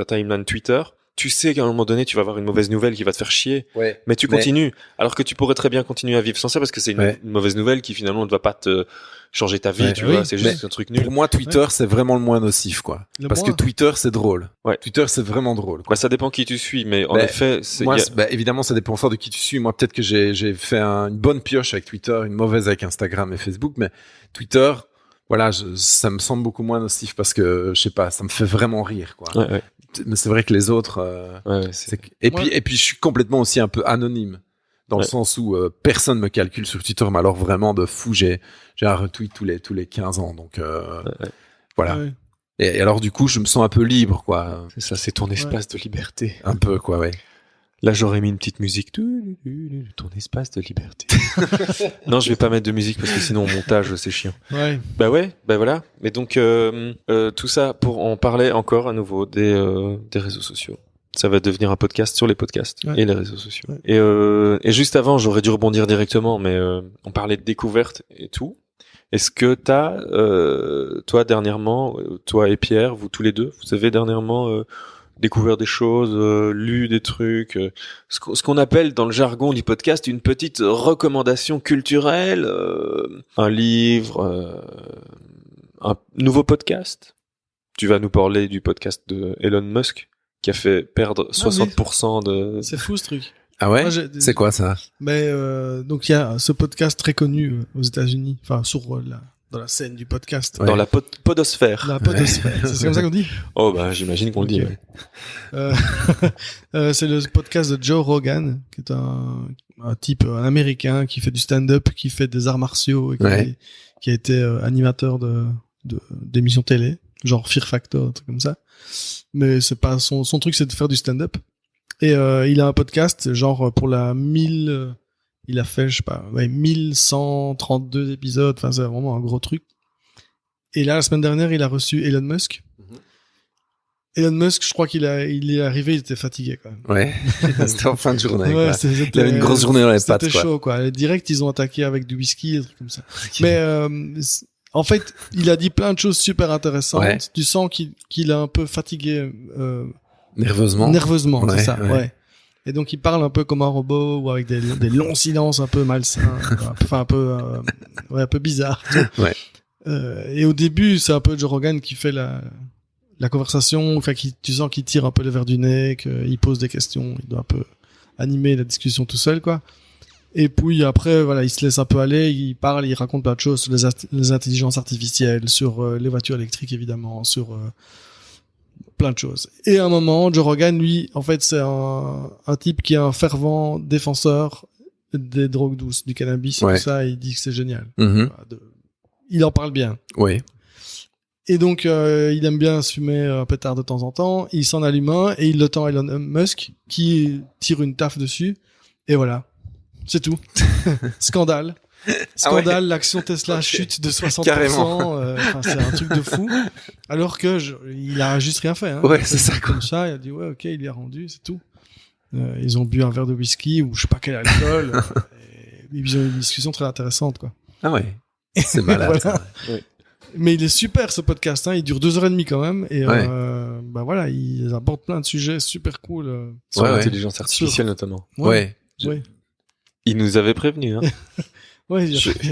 timeline Twitter. Tu sais qu'à un moment donné, tu vas avoir une mauvaise nouvelle qui va te faire chier, Ouais. mais tu continues. Alors que tu pourrais très bien continuer à vivre sans ça parce que c'est Ouais. une mauvaise nouvelle qui finalement ne va pas te changer ta vie, Ouais. tu Oui, vois. C'est juste mais un truc nul. Pour moi, Twitter, c'est vraiment le moins nocif quoi. Parce que Twitter, c'est drôle. Ouais. Twitter, c'est vraiment drôle. Quoi. Bah, ça dépend qui tu suis, mais en Bah, effet, Moi, il y a- évidemment, ça dépend fort de qui tu suis. Moi, peut-être que j'ai fait une bonne pioche avec Twitter, une mauvaise avec Instagram et Facebook, mais Twitter, voilà, ça me semble beaucoup moins nocif parce que, je sais pas, ça me fait vraiment rire, quoi. ouais, Mais c'est vrai que les autres, ouais, c'est- et Moi- puis je suis complètement aussi un peu anonyme. Dans le Ouais. sens où personne me calcule sur Twitter, mais alors vraiment de fou, j'ai un retweet tous les 15 ans, donc voilà. Ouais. Et alors du coup, je me sens un peu libre, quoi, c'est ça, c'est ton espace de liberté. un peu, quoi, ouais. Là, j'aurais mis une petite musique. Ton espace de liberté. Non, je vais pas mettre de musique parce que sinon, au montage, c'est chiant. Ouais. Bah ouais, bah voilà. Mais donc, tout ça pour en parler encore à nouveau des réseaux sociaux. Ça va devenir un podcast sur les podcasts Ouais. et les réseaux sociaux. Ouais. Et juste avant, j'aurais dû rebondir directement, mais on parlait de découverte et tout. Est-ce que t'as, toi dernièrement, toi et Pierre, vous tous les deux, vous avez dernièrement découvert des choses, lu des trucs, ce qu'on appelle dans le jargon du podcast une petite recommandation culturelle, un livre, un nouveau podcast. Tu vas nous parler du podcast de Elon Musk qui a fait perdre 60% de... C'est fou ce truc. Ah ouais? Moi, C'est quoi ça? Mais donc il y a ce podcast très connu aux États-Unis, enfin sur dans la scène du podcast. Ouais. Dans la podosphère. Dans la podosphère. C'est comme ça qu'on dit? Oh, bah, j'imagine qu'on le dit, Ok. ouais. C'est le podcast de Joe Rogan, qui est un type, un américain qui fait du stand-up, qui fait des arts martiaux, et qui a été animateur d'émissions télé, genre Fear Factor, un truc comme ça. Mais c'est pas son truc, c'est de faire du stand-up. Et il a un podcast, genre pour la 1000, il a fait, je sais pas, 1132 épisodes, enfin c'est vraiment un gros truc. Et là, la semaine dernière, il a reçu Elon Musk. Elon Musk, je crois il est arrivé, il était fatigué quand même. Ouais. C'était en fin de journée. Ouais, quoi. c'était Il avait une grosse journée dans les pattes, C'était quoi. chaud, quoi. Direct, ils ont attaqué avec du whisky, des trucs comme ça. Mais en fait, il a dit plein de choses super intéressantes. Ouais. Tu sens qu'il est un peu fatigué Nerveusement. nerveusement, Ouais, c'est ça. ouais. Ouais. Et donc, il parle un peu comme un robot ou avec des longs silences un peu malsains, enfin un peu bizarre. Ouais. Et au début, c'est un peu Joe Rogan qui fait la conversation, enfin tu sens qu'il tire un peu le verre du nez, qu'il pose des questions, il doit un peu animer la discussion tout seul, quoi. Et puis après, voilà, il se laisse un peu aller, il parle, il raconte plein de choses sur les intelligences artificielles, sur les voitures électriques évidemment, sur plein de choses. Et à un moment, Joe Rogan, lui, en fait, c'est un type qui est un fervent défenseur des drogues douces, du cannabis, et Ouais. tout ça, et il dit que c'est génial. Mhm. Il en parle bien. Oui. Et donc, il aime bien se fumer un pétard de temps en temps. Il s'en allume un et il le tend à Elon Musk qui tire une taffe dessus. Et voilà. C'est tout. Scandale. Scandale, l'action Tesla Ok. chute de 60%. Carrément. Enfin, c'est un truc de fou. Alors que il a juste rien fait. Hein. Ouais, c'est ça, quoi. Comme ça, il a dit, ouais, ok, il est rendu, c'est tout. Ils ont bu un verre de whisky ou je sais pas quel alcool. Et ils ont eu une discussion très intéressante, quoi. Ah ouais. C'est malade. Voilà. ça. Mais il est super ce podcast, hein. Il dure 2h30 quand même et Ouais. bah voilà, il aborde plein de sujets super cool. Sur Ouais, ouais. l'intelligence artificielle, notamment. Ouais. Ouais. Il nous avait prévenu, hein. Ouais, il y a, Je- il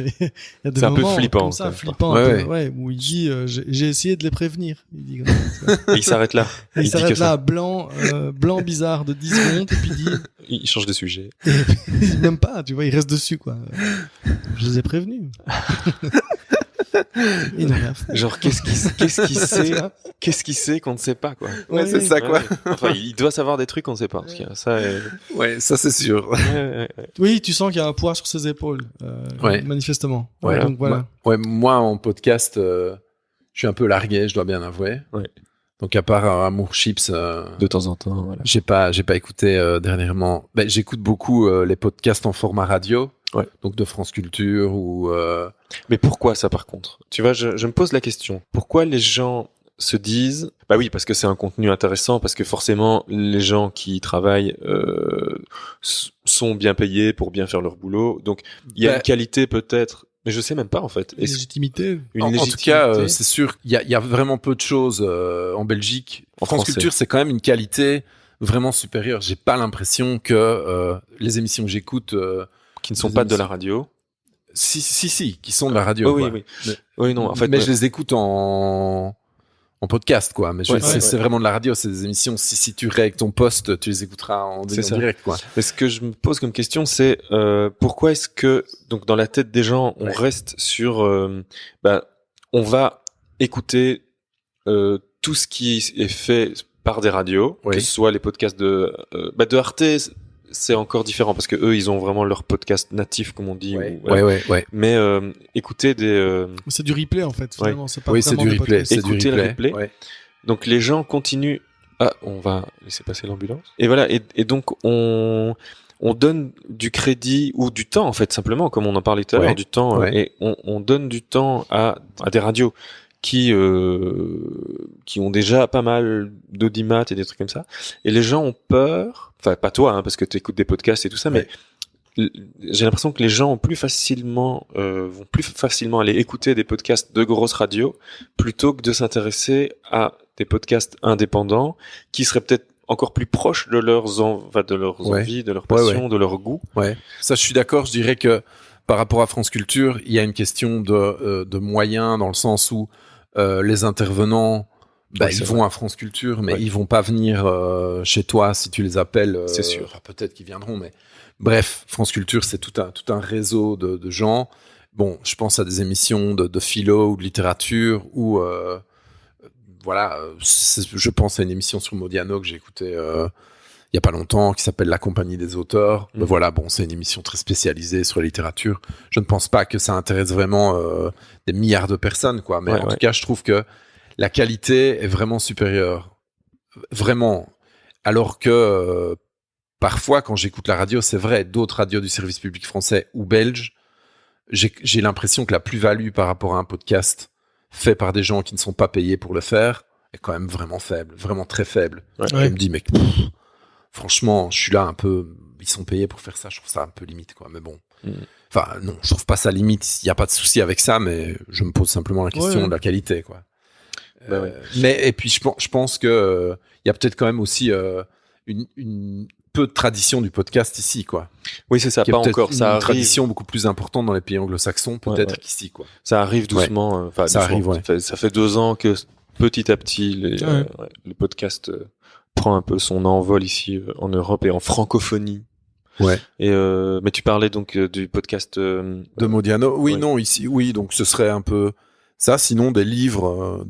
y a des C'est un peu moments flippant, comme ça, quand même. flippant Ouais, un peu, ouais. ouais, où il dit j'ai essayé de les prévenir. Il dit comme ça. Et il s'arrête là. Et il dit s'arrête que là ça. à blanc bizarre de 10 secondes et puis il dit Il change de sujet. il dit même pas, tu vois, il reste dessus quoi. Je les ai prévenus. Il n'a rien fait. Genre, qu'est-ce qu'il sait qu'on ne sait pas, quoi. Ouais, c'est ça, quoi. Enfin, il doit savoir des trucs qu'on ne sait pas. Parce que ça, Ouais, ça c'est sûr. ouais. Oui, tu sens qu'il y a un poids sur ses épaules, Ouais. manifestement. Ouais. Donc voilà. Ouais, moi en podcast, je suis un peu largué, je dois bien avouer. Ouais. Donc à part Amour Chips, De temps en temps, voilà. j'ai pas écouté dernièrement. Ben, j'écoute beaucoup les podcasts en format radio. Ouais. Donc de France Culture ou Mais pourquoi ça, par contre? Tu vois, je me pose la question. Pourquoi les gens se disent, bah oui, parce que c'est un contenu intéressant, parce que forcément, les gens qui y travaillent sont bien payés pour bien faire leur boulot. Donc, il y a Bah, une qualité peut-être, mais je sais même pas, en fait. Une légitimité. en tout légitimité. cas, c'est sûr, il y a vraiment peu de choses en Belgique. En France français. Culture, c'est quand même une qualité vraiment supérieure. J'ai pas l'impression que les émissions que j'écoute, qui ne sont des pas de émissions. la radio. si, qui sont de la radio. Oui, quoi. oui. Mais, Oui, non, en fait, mais je les écoute en podcast, quoi. Mais Ouais, c'est ouais. vraiment de la radio. C'est des émissions. Si tu règles ton poste, tu les écouteras C'est ça. direct, quoi. Mais ce que je me pose comme question, c'est pourquoi est-ce que donc dans la tête des gens, on Ouais. reste sur, on va écouter tout ce qui est fait par des radios, Oui. que ce soit les podcasts de Arte, c'est encore différent parce que eux, ils ont vraiment leur podcast natif, comme on dit. ou- voilà. Ouais. Mais écouter des C'est du replay en fait. Finalement, c'est pas Oui, c'est vraiment du des replay. podcasts. C'est du Écouter le replay. replay. Ouais. Donc les gens continuent. Ah, on va laisser passer l'ambulance. Et voilà. Et donc on donne du crédit ou du temps en fait simplement, comme on en parlait tout à l'heure, Ouais. du temps. Ouais. Et on donne du temps à des radios qui ont déjà pas mal d'audimat et des trucs comme ça. Et les gens ont peur. Enfin, pas toi, hein, parce que tu écoutes des podcasts et tout ça, mais j'ai l'impression que les gens vont plus facilement aller écouter des podcasts de grosses radios plutôt que de s'intéresser à des podcasts indépendants qui seraient peut-être encore plus proches de leurs Ouais. envies, de leurs passions, de leur goût. Ouais. Ça, je suis d'accord. Je dirais que par rapport à France Culture, il y a une question de moyens dans le sens où les intervenants, Ouais, ils c'est vont à France Culture, mais Ouais. ils vont pas venir chez toi si tu les appelles. C'est sûr. Enfin, peut-être qu'ils viendront, mais bref, France Culture, c'est tout un réseau de gens. bon, je pense à des émissions de philo ou de littérature ou je pense à une émission sur Modiano que j'ai écoutée il y a pas longtemps qui s'appelle La Compagnie des auteurs. Mais voilà, bon, c'est une émission très spécialisée sur la littérature. Je ne pense pas que ça intéresse vraiment des milliards de personnes, quoi. Mais en tout cas, je trouve que la qualité est vraiment supérieure. Vraiment. Alors que parfois, quand j'écoute la radio, c'est vrai, d'autres radios du service public français ou belge, j'ai l'impression que la plus-value par rapport à un podcast fait par des gens qui ne sont pas payés pour le faire est quand même vraiment faible, vraiment très faible. Je me dis, mec, franchement, je suis là un peu, ils sont payés pour faire ça, je trouve ça un peu limite, quoi. Mais bon, enfin, non, je trouve pas ça limite, il n'y a pas de souci avec ça, mais je me pose simplement la question de la qualité, quoi. Mais, et puis, je pense que il y a peut-être quand même aussi une peu de tradition du podcast ici, quoi. Oui, c'est ça, pas encore. Ça une tradition beaucoup plus importante dans les pays anglo-saxons, peut-être qu'ici, quoi. Ça arrive doucement. Ça arrive, Ça fait 2 ans que petit à petit, le podcast prend un peu son envol ici en Europe et en francophonie. Ouais. Et mais tu parlais donc du podcast de Modiano. Oui, non, ici, oui. Donc ce serait un peu ça. Sinon, des livres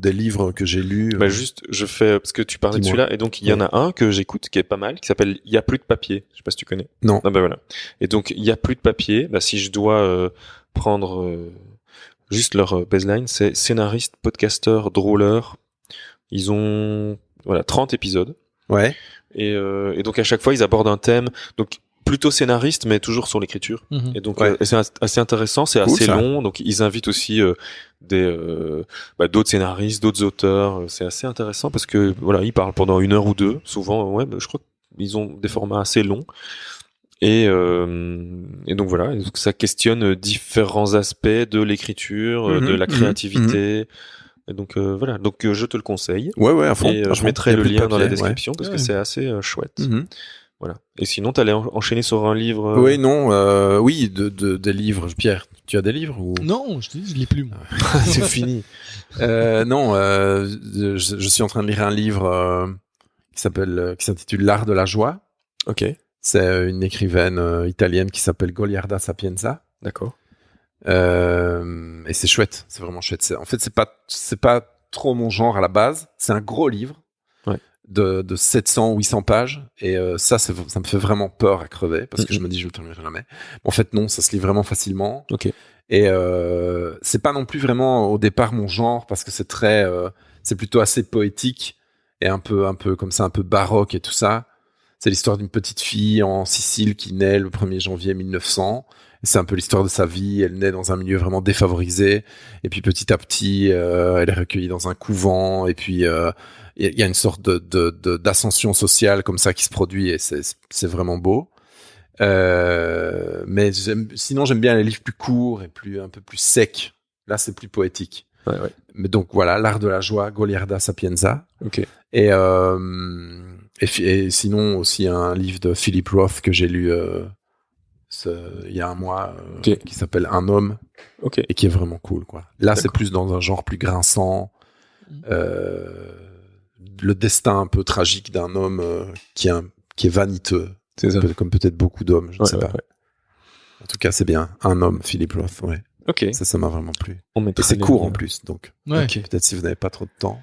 que j'ai lus. Bah juste, je fais parce que tu parlais de celui-là et donc il y en a un que j'écoute qui est pas mal, qui s'appelle Il y a plus de papier. Je sais pas si tu connais. Non. Ah bah voilà. Et donc il y a plus de papier. Bah si je dois prendre juste leur baseline, c'est scénariste, podcasteur, drôleur. Ils ont 30 épisodes. Ouais. Et donc à chaque fois ils abordent un thème. Donc plutôt scénariste, mais toujours sur l'écriture. Et donc c'est assez intéressant, c'est cool, assez long. Donc ils invitent aussi d'autres scénaristes, d'autres auteurs. C'est assez intéressant parce que voilà, ils parlent pendant 1 heure ou 2. Souvent, je crois qu'ils ont des formats assez longs. Et donc voilà, donc ça questionne différents aspects de l'écriture, de la créativité. Et donc voilà, donc je te le conseille. Ouais, à fond. Et je mettrai le lien dans la description parce que c'est assez chouette. Voilà. Et sinon, t'allais enchaîner sur un livre. Oui, non, oui, des livres. Pierre, tu as des livres ou Non, je lis plus. Moi. C'est fini. Non, je suis en train de lire un livre qui s'intitule L'art de la joie. Ok. C'est une écrivaine italienne qui s'appelle Goliarda Sapienza. D'accord. Et c'est chouette, c'est vraiment chouette. En fait, c'est pas trop mon genre à la base. C'est un gros livre. De 700, 800 pages. Et ça me fait vraiment peur à crever parce que je me dis, je ne le terminerai jamais. En fait, non, ça se lit vraiment facilement. Ok. Et c'est pas non plus vraiment au départ mon genre parce que c'est plutôt assez poétique et un peu comme ça, un peu baroque et tout ça. C'est l'histoire d'une petite fille en Sicile qui naît le 1er janvier 1900. Et c'est un peu l'histoire de sa vie. Elle naît dans un milieu vraiment défavorisé. Et puis petit à petit, elle est recueillie dans un couvent. Et puis il y a une sorte d'ascension sociale comme ça qui se produit et c'est vraiment beau. Mais sinon j'aime bien les livres plus courts et un peu plus secs. Là c'est plus poétique. Ouais. Mais donc voilà, L'art de la joie, Goliarda Sapienza. Ok. Et sinon aussi un livre de Philip Roth que j'ai lu il y a un mois qui s'appelle Un homme et qui est vraiment cool, quoi. Là c'est plus dans un genre plus grinçant. Le destin un peu tragique d'un homme qui est vaniteux. C'est ça. Comme peut-être beaucoup d'hommes, je ne sais pas. Ouais. En tout cas, c'est bien. Un homme, Philip Roth, ouais. Ok. Ça m'a vraiment plu. Et c'est court en plus, donc. Ouais. Peut-être si vous n'avez pas trop de temps.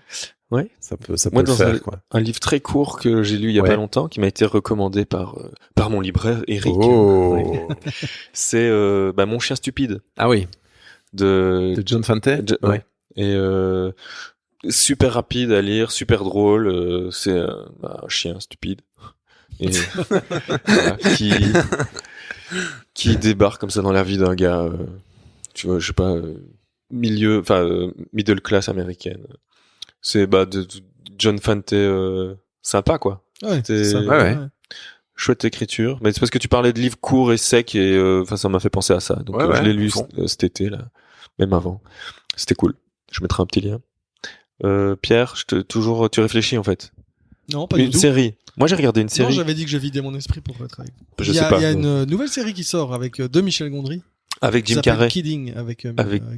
Ouais. Ça peut le faire, quoi. Un livre très court que j'ai lu il y a pas longtemps, qui m'a été recommandé par mon libraire, Eric. Oh. C'est Mon chien stupide. Ah oui. De John Fante. Ouais. Et super rapide à lire, super drôle. C'est un chien stupide. Et voilà, qui débarque comme ça dans la vie d'un gars, tu vois, je sais pas, middle class américaine. C'est de John Fante sympa, quoi. Ouais, c'est sympa, ouais. Chouette écriture, mais c'est parce que tu parlais de livres courts et secs et ça m'a fait penser à ça. Donc je l'ai lu cet été là, même avant. C'était cool. Je mettrai un petit lien. Pierre, tu réfléchis en fait. Non, pas du tout. Une série. Moi, j'ai regardé une série. Non, j'avais dit que je vidais mon esprit pour être avec. Je sais pas. Il y a une nouvelle série qui sort avec de Michel Gondry. Avec Jim Carrey. Kidding avec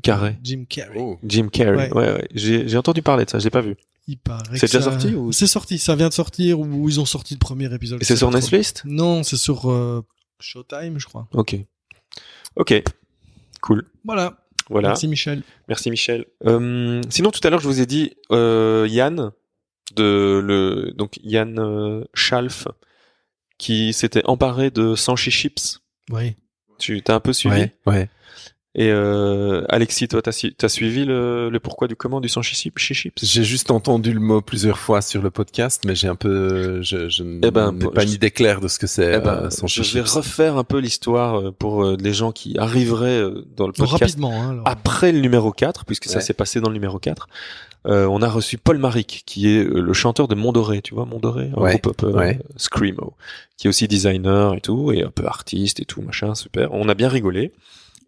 Carrey. Jim Carrey. Oh. Jim Carrey. Ouais. J'ai entendu parler de ça, j'ai pas vu. Il paraît. C'est déjà sorti ou? C'est sorti, ça vient de sortir ou ils ont sorti le premier épisode. Et c'est sur Netflix? Non, c'est sur Showtime, je crois. Ok. Cool. Voilà. Voilà. Merci Michel. Merci Michel. Sinon tout à l'heure je vous ai dit Yann donc Yann Schalf qui s'était emparé de Sanchi Chips. Oui. Tu t'as un peu suivi? Ouais. Et Alexis, toi t'as suivi le pourquoi du comment du Sanchi Chips? J'ai juste entendu le mot plusieurs fois sur le podcast, mais j'ai un peu, je n'ai pas une idée claire de ce que c'est. Je vais refaire un peu l'histoire pour les gens qui arriveraient dans le podcast rapidement, hein, alors. après le numéro 4, puisque ça s'est passé dans le numéro 4. On a reçu Paul Maric, qui est le chanteur de Mondoré, tu vois, Mondoré, un groupe Screamo, qui est aussi designer et tout, et un peu artiste et tout, machin, super. On a bien rigolé.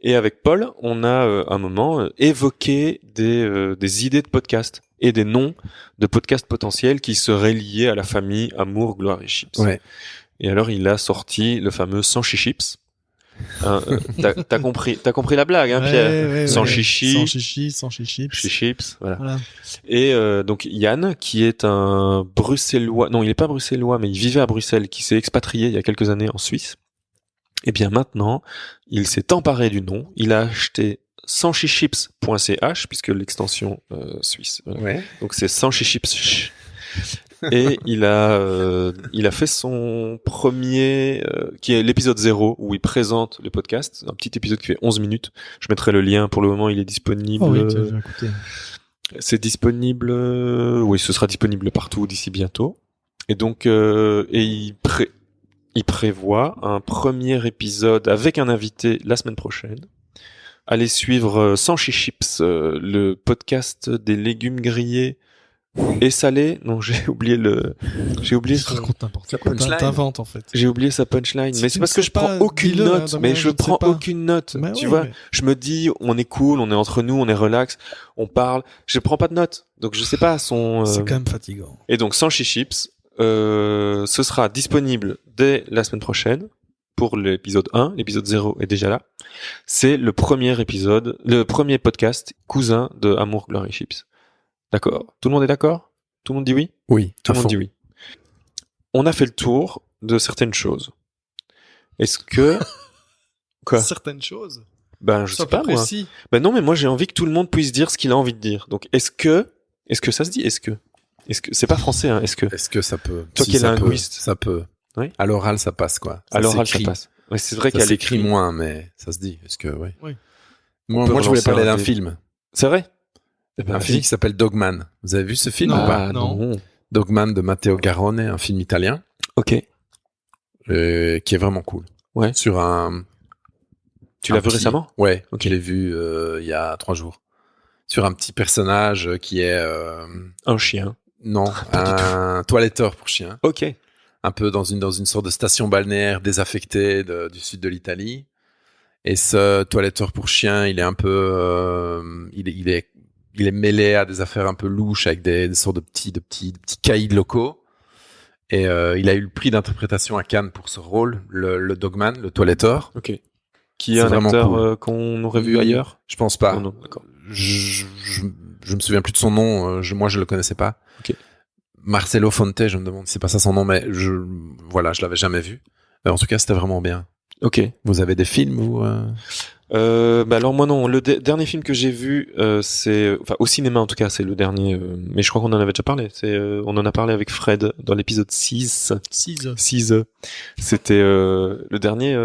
Et avec Paul, on a un moment évoqué des idées de podcast et des noms de podcasts potentiels qui seraient liés à la famille Amour, Gloire et Chips. Ouais. Et alors il a sorti le fameux Sanchi Chips. T'as compris la blague, hein, Pierre? Sans chichi, chips, voilà. Et donc Yann, qui est un Bruxellois, non, il est pas bruxellois, mais il vivait à Bruxelles, qui s'est expatrié il y a quelques années en Suisse. Et bien maintenant, il s'est emparé du nom. Il a acheté sanchichips.ch, puisque l'extension suisse. Voilà. Ouais. Donc c'est sanchichips. Et il a fait son premier, qui est l'épisode 0, où il présente le podcast. Un petit épisode qui fait 11 minutes. Je mettrai le lien. Pour le moment, il est disponible. Oh oui, j'ai écouté. C'est disponible, oui, ce sera disponible partout d'ici bientôt. Et donc, il prévoit un premier épisode avec un invité la semaine prochaine. Allez suivre Sanchi Chips, le podcast des légumes grillés et salés. Non, j'ai oublié. Ça raconte n'importe quoi. T'inventes en fait. J'ai oublié sa punchline. Mais c'est parce que je prends aucune note. Mais je prends aucune note. Tu vois, je me dis, on est cool, on est entre nous, on est relax, on parle. Je prends pas de notes. Donc je sais pas son. C'est quand même fatigant. Et donc Sanchi Chips. Ce sera disponible dès la semaine prochaine pour l'épisode 1. L'épisode 0 est déjà là. C'est le premier podcast cousin de Amour, Gloire et Chips. D'accord? Tout le monde est d'accord? Tout le monde dit oui? Oui. Tout le monde dit oui. On a fait le tour de certaines choses. Est-ce que... Quoi? Certaines choses? Ben, je sais pas, moi. Ben non, mais moi, j'ai envie que tout le monde puisse dire ce qu'il a envie de dire. Donc, est-ce que ça se dit? Est-ce que c'est pas français, hein? Est-ce que ça peut? Toi qui es linguiste. Ça peut. Oui. À l'oral, ça passe, quoi. À l'oral, ça passe. Ouais, c'est vrai qu'à l'écrit moins, mais ça se dit. Est-ce que, oui. Moi, je voulais parler d'un film. C'est vrai? Un film qui s'appelle Dogman. Vous avez vu ce film ou pas? Non. Dogman de Matteo Garrone, un film italien. Ok. Qui est vraiment cool. Ouais. Sur un... Tu l'as vu récemment? Ouais. Ok. Je l'ai vu il y a 3 jours. Sur un petit personnage qui est... un chien. Non, un toiletteur pour chien. Ok. Un peu dans une sorte de station balnéaire désaffectée du sud de l'Italie. Et ce toiletteur pour chien, il est un peu... il est mêlé à des affaires un peu louches avec des sortes de petits caïds locaux. Et il a eu le prix d'interprétation à Cannes pour ce rôle, le Dogman, le toiletteur. Ok. Qui est un acteur cool. Qu'on aurait vu ailleurs? Je pense pas. Oh non, d'accord. Je me souviens plus de son nom. Moi, je le connaissais pas. Ok. Marcelo Fonte, je me demande si c'est pas ça son nom, mais je l'avais jamais vu. En tout cas, c'était vraiment bien. Ok. Vous avez des films ou alors moi non, le dernier film que j'ai vu, c'est, enfin au cinéma en tout cas, c'est le dernier, mais je crois qu'on en avait déjà parlé. On en a parlé avec Fred dans l'épisode 6. 6. C'était le dernier,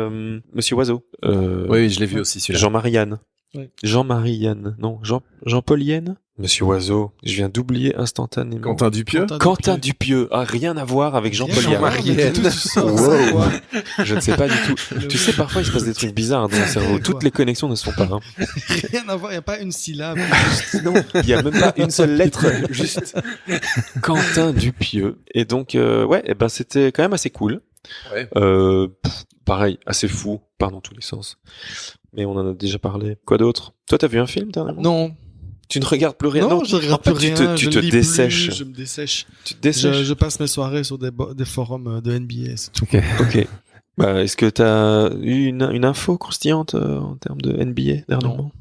Monsieur Oiseau. Oui, je l'ai vu aussi celui-là. Jean-Marie Yann. Ouais. Jean-Marie Yann. Non, Jean-Paul Yann. Monsieur Oiseau. Je viens d'oublier instantanément. Quentin Dupieux. Quentin Dupieux. Ah, rien à voir avec Jean-Paul Yann. Jean-Marie Yann. Wow. Je ne sais pas du tout. Tu sais, parfois, il se passe des trucs bizarres dans mon cerveau. Toutes les connexions ne se font pas. Hein. Rien à voir. Il n'y a pas une syllabe. Non, il n'y a même pas une seule lettre. Juste Quentin Dupieux. Et donc, c'était quand même assez cool. Ouais. Pareil, assez fou, part dans tous les sens. Mais on en a déjà parlé. Quoi d'autre? Toi, t'as vu un film dernièrement? Non. Tu ne regardes plus rien? Non, je regarde plus rien. Tu te dessèches. Je me dessèche. Tu te dessèches. Je passe mes soirées sur des forums de NBA, c'est tout. Ok. Bah, est-ce que t'as eu une info croustillante en termes de NBA dernièrement?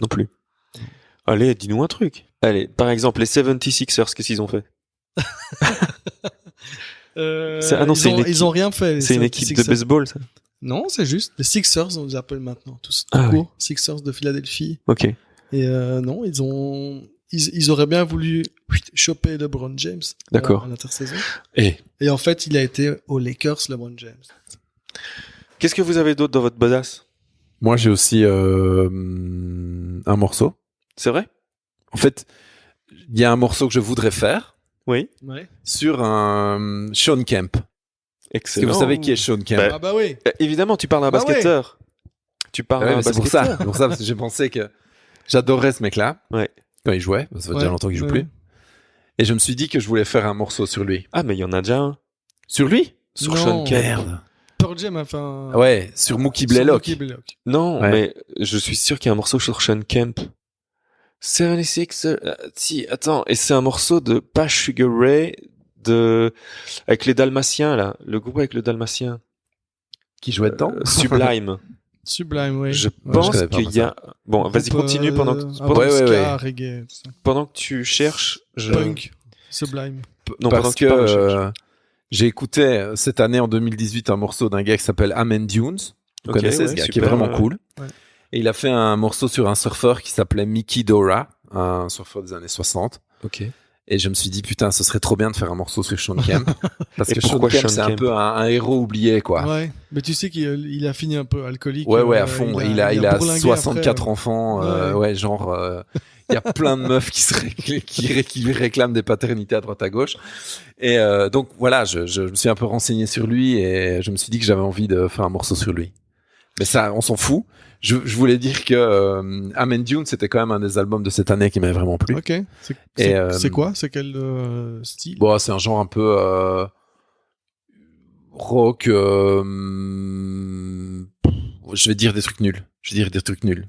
Non plus. Non. Allez, dis-nous un truc. Allez, par exemple, les 76ers, qu'est-ce qu'ils ont fait? Ils ont rien fait. C'est une équipe de baseball, ça? Non, c'est juste. Les Sixers, on les appelle maintenant. Tous Ah court. Sixers de Philadelphie. Ok. Et non, ils auraient bien voulu choper LeBron James. D'accord. À l'intersaison. Et Et en fait, il a été aux Lakers, LeBron James. qu'est-ce que vous avez d'autre dans votre besace? Moi, j'ai aussi un morceau. C'est vrai? En fait, il y a un morceau que je voudrais faire Oui. Ouais. sur un Sean Kemp. Est-ce que Excellent. vous savez qui est Sean Kemp? Bah, Ah bah oui. Évidemment, tu parles à un Bah basketteur. Tu parles Ah ouais, à un mais c'est pour basketteur. ça. C'est pour ça, parce que j'ai pensé que j'adorais ce mec-là. Ouais. Quand il jouait. Ça fait déjà longtemps qu'il joue ouais. plus. Et je me suis dit que je voulais faire un morceau sur lui. Ah, mais il y en a déjà un. Sur lui? Sur Non. Sean Kemp. Merde. Pearl Jam a fait un... Ah ouais, sur Mookie sur Blaylock. Mookie Blaylock. Non, Ouais. mais je suis sûr qu'il y a un morceau sur Sean Kemp. 76, si, attends, et c'est un morceau de pas Sugar Ray, avec les Dalmatiens, là, le groupe avec le Dalmatien. Qui jouait dedans? Sublime. Sublime, oui. Je Ouais, pense connais pas, qu'il moi, y a, bon, vas-y, Groupe, continue pendant que, un pendant, peu Ouais, ouais, ska, ouais. reggae, tout ça. pendant que tu cherches, Punk, Sublime. non, pendant Parce que tu parles, je cherche. que j'ai écouté cette année en 2018 un morceau d'un gars qui s'appelle Amen Dunes. Vous Ok, connaissez ce ouais, gars qui est super, vraiment ouais. cool. Ouais. Et il a fait un morceau sur un surfeur qui s'appelait Mickey Dora, un surfeur des années 60. Ok. Et je me suis dit, putain, ce serait trop bien de faire un morceau sur Sean Kemp. Parce Et que Sean pourquoi Kemp, Sean c'est un Kemp peu un héros oublié, quoi. Ouais. Mais tu sais qu'il a fini un peu alcoolique. Ouais, à fond. Il a bourlingué 64 après. enfants. Ouais. Ouais, genre, il y a plein de meufs qui réclament des paternités à droite à gauche. Et donc, voilà, je me suis un peu renseigné sur lui et je me suis dit que j'avais envie de faire un morceau sur lui. Mais ça, on s'en fout. Je voulais dire que Amen Dune, c'était quand même un des albums de cette année qui m'avait vraiment plu. Ok. Et, C'est quoi? C'est quel style? Bon, c'est un genre un peu rock. Je vais dire des trucs nuls.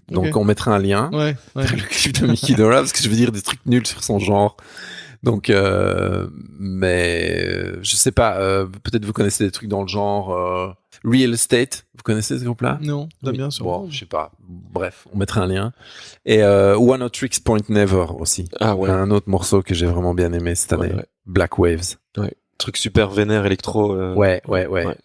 Donc, Ok. on mettra un lien Ouais. vers le clip de Mickey Dora parce que je veux dire des trucs nuls sur son genre. Donc, mais je sais pas. Peut-être vous connaissez des trucs dans le genre Real Estate. Vous connaissez ce groupe-là? Non, Damien, sur Bon, je sais pas. Bref, on mettra un lien. Et One Hot Tricks Point Never aussi. Ah ouais. Un autre morceau que j'ai vraiment bien aimé cette année. Ouais. Black Waves. Truc super vénère électro. Ouais.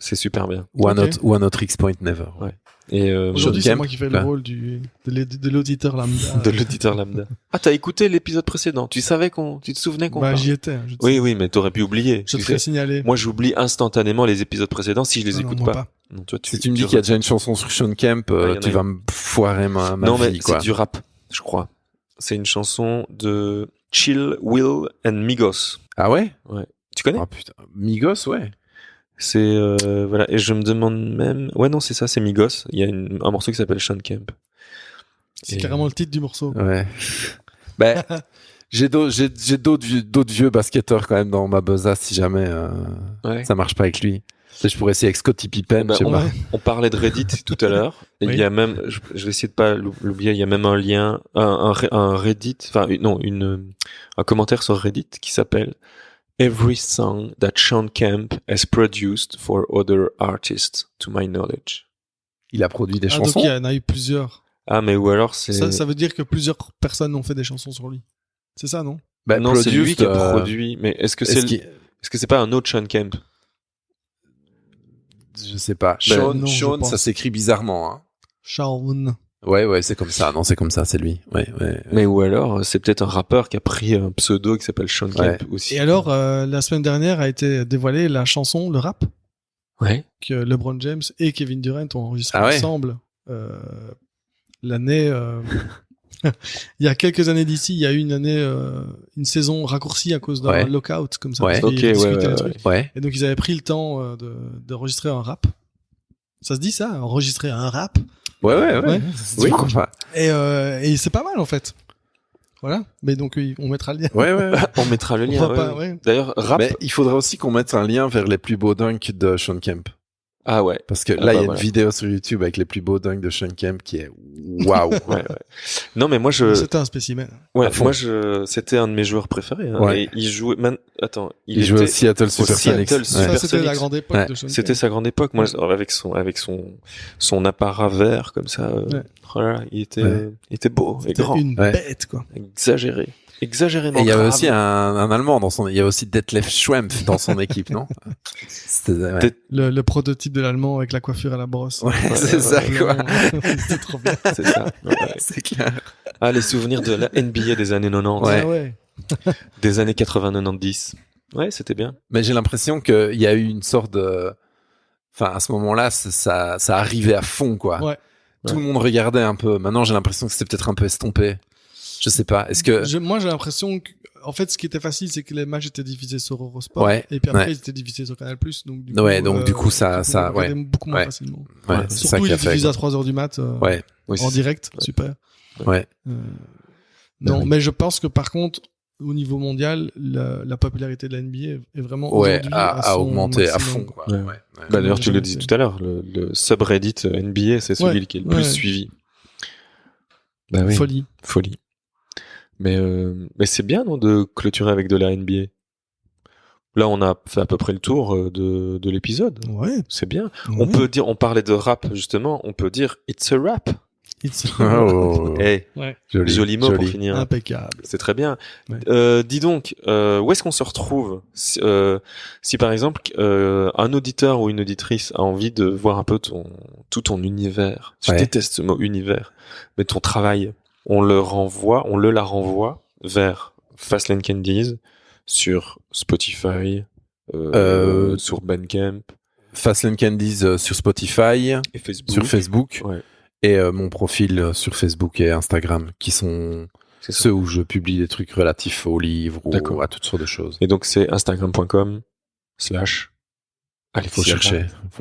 C'est super bien. One Ok. Hot Tricks Point Never. Ouais. Et Aujourd'hui, Sean c'est Kemp, moi qui fais là. le rôle de l'auditeur lambda. de l'auditeur lambda. Ah, t'as écouté l'épisode précédent. Tu te souvenais qu'on Bah, parle j'y étais. Hein, Oui, mais t'aurais pu oublier. Je Tu te ferai sais. signaler. Moi, j'oublie instantanément les épisodes précédents si je les Ah non, écoute moi pas. Non, toi, Si tu me dis qu'il y a déjà une chanson sur Sean Kemp, Ah, y en a tu une. vas me foirer ma non, vie, mais quoi. c'est du rap, je crois. C'est une chanson de Chill, Will and Migos. Ah ouais? Tu connais? Ah putain. Migos, ouais. C'est voilà. Et je me demande même. Ouais, non, c'est ça, c'est Migos. Il y a un morceau qui s'appelle Sean Kemp. C'est Et- carrément le titre du morceau. Ouais. Ben, j'ai d'autres vieux basketteurs quand même dans ma besace si jamais Ouais. ça marche pas avec lui. Je pourrais essayer avec Scottie Pippen, Ben, je sais on, pas. Ouais. on parlait de Reddit tout à l'heure. Et Oui. il y a même, je vais essayer de pas l'oublier, il y a même un lien, un Reddit, enfin, un commentaire sur Reddit qui s'appelle Every song that Sean Kemp has produced for other artists, to my knowledge. Il a produit des Ah, donc chansons. il y en a eu plusieurs. Ah, mais ou alors c'est... Ça veut dire que plusieurs personnes ont fait des chansons sur lui. C'est ça, non? Ben, non, c'est lui produced, qui a produit. Mais est-ce que est-ce est-ce que c'est pas un autre Sean Kemp? je sais pas. Ben, non, je Sean, pense. ça s'écrit bizarrement. Hein. Shaun. Ouais, c'est comme ça. Non, c'est comme ça, c'est lui. Ouais. Mais ou alors c'est peut-être un rappeur qui a pris un pseudo qui s'appelle Sean Ouais. Kemp aussi. Et alors, la semaine dernière a été dévoilée la chanson, le rap, Ouais. que LeBron James et Kevin Durant ont enregistré Ah ouais. ensemble. L'année... il y a quelques années d'ici, il y a eu une année, une saison raccourcie à cause d'un Ouais. lockout, comme ça. Ouais. parce qu'ils Ok, discutaient ouais, les ouais, trucs. Ouais. Et donc ils avaient pris le temps d'enregistrer un rap. Ça se dit ça, enregistrer un rap. Ouais. Ouais. Oui, pourquoi pas. Et c'est pas mal en fait. Voilà. Mais donc on mettra le lien. Ouais. On mettra le On lien. va ouais, pas, ouais. ouais. D'ailleurs, rap. Mais il faudrait aussi qu'on mette un lien vers les plus beaux dunks de Sean Kemp. Ah ouais. Parce que Ah là, il y bah a voilà. une vidéo sur YouTube avec les plus beaux dunks de Sean Kemp qui est waouh. Ouais. Non, mais moi C'était un spécimen. ouais, à fond. moi c'était un de mes joueurs préférés. Hein, Ouais. Et il jouait. attends, Il jouait au Seattle Supersonics. Seattle Ça, Super- c'était la Sonics. grande époque Ouais. de Sean C'était Kemp. sa grande époque. Moi, avec son apparat vert comme ça. Ouais. Oh là là, il était beau et C'était grand, une Ouais. bête, quoi. exagérément Et il y avait grave. aussi un Allemand il y a aussi Detlef Schrempf dans son équipe, non? Ouais. Le prototype de l'allemand avec la coiffure à la brosse. Ouais, c'est ça, quoi. C'était trop bien. C'est ça. Ouais. C'est clair. Ah, les souvenirs de la NBA des années 90, Ouais. Ouais. des années 80-90. Ouais, c'était bien. Mais j'ai l'impression qu'il y a eu une sorte de, enfin, à ce moment-là, ça arrivait à fond, quoi. Ouais. Tout le monde regardait un peu. Maintenant, j'ai l'impression que c'était peut-être un peu estompé. Je sais pas. Est-ce que, Moi, j'ai l'impression que, en fait, ce qui était facile, c'est que les matchs étaient diffusés sur Eurosport. Ouais, Et puis après, ouais. ils étaient diffusés sur Canal+. Donc, du coup, ça, tu pouvais ouais. regarder beaucoup moins Ouais. facilement. ouais, Ouais. c'est ça Surtout, qui ils a étaient fait. diffusés à 3h du mat, Ouais. Oui, en c'est- direct. Ouais. Super. Ouais. Non, oui. mais je pense que par contre, au niveau mondial, la popularité de la NBA est vraiment Ouais, aujourd'hui à son augmenter à maximum, fond, quoi. quoi. Ouais. Ouais. Bah, d'ailleurs, tu le Ouais, disais c'est- tout à l'heure, le subreddit NBA, c'est celui Ouais, qui est le plus ouais. suivi. Bah oui, Folie. folie. Mais c'est bien, non, de clôturer avec de la NBA. Là, on a fait à peu près le tour de l'épisode. Ouais. C'est bien. ouais. On peut dire, on parlait de rap, justement, on peut dire it's a rap. It's Oh, Hey, ouais. joli mot pour finir. Impeccable. C'est très bien. Ouais. Dis donc, où est-ce qu'on se retrouve si par exemple un auditeur ou une auditrice a envie de voir un peu tout ton univers. Je Ouais. déteste ce mot univers, mais ton travail, on la renvoie vers Fastlane Candies sur Spotify, sur Bandcamp Fastlane Candies sur Spotify, et Facebook. sur Facebook, Ouais, et mon profil sur Facebook et Instagram, qui sont c'est ça. ceux où je publie des trucs relatifs aux livres D'accord. ou à toutes sortes de choses. Et donc c'est instagram.com/ Il faut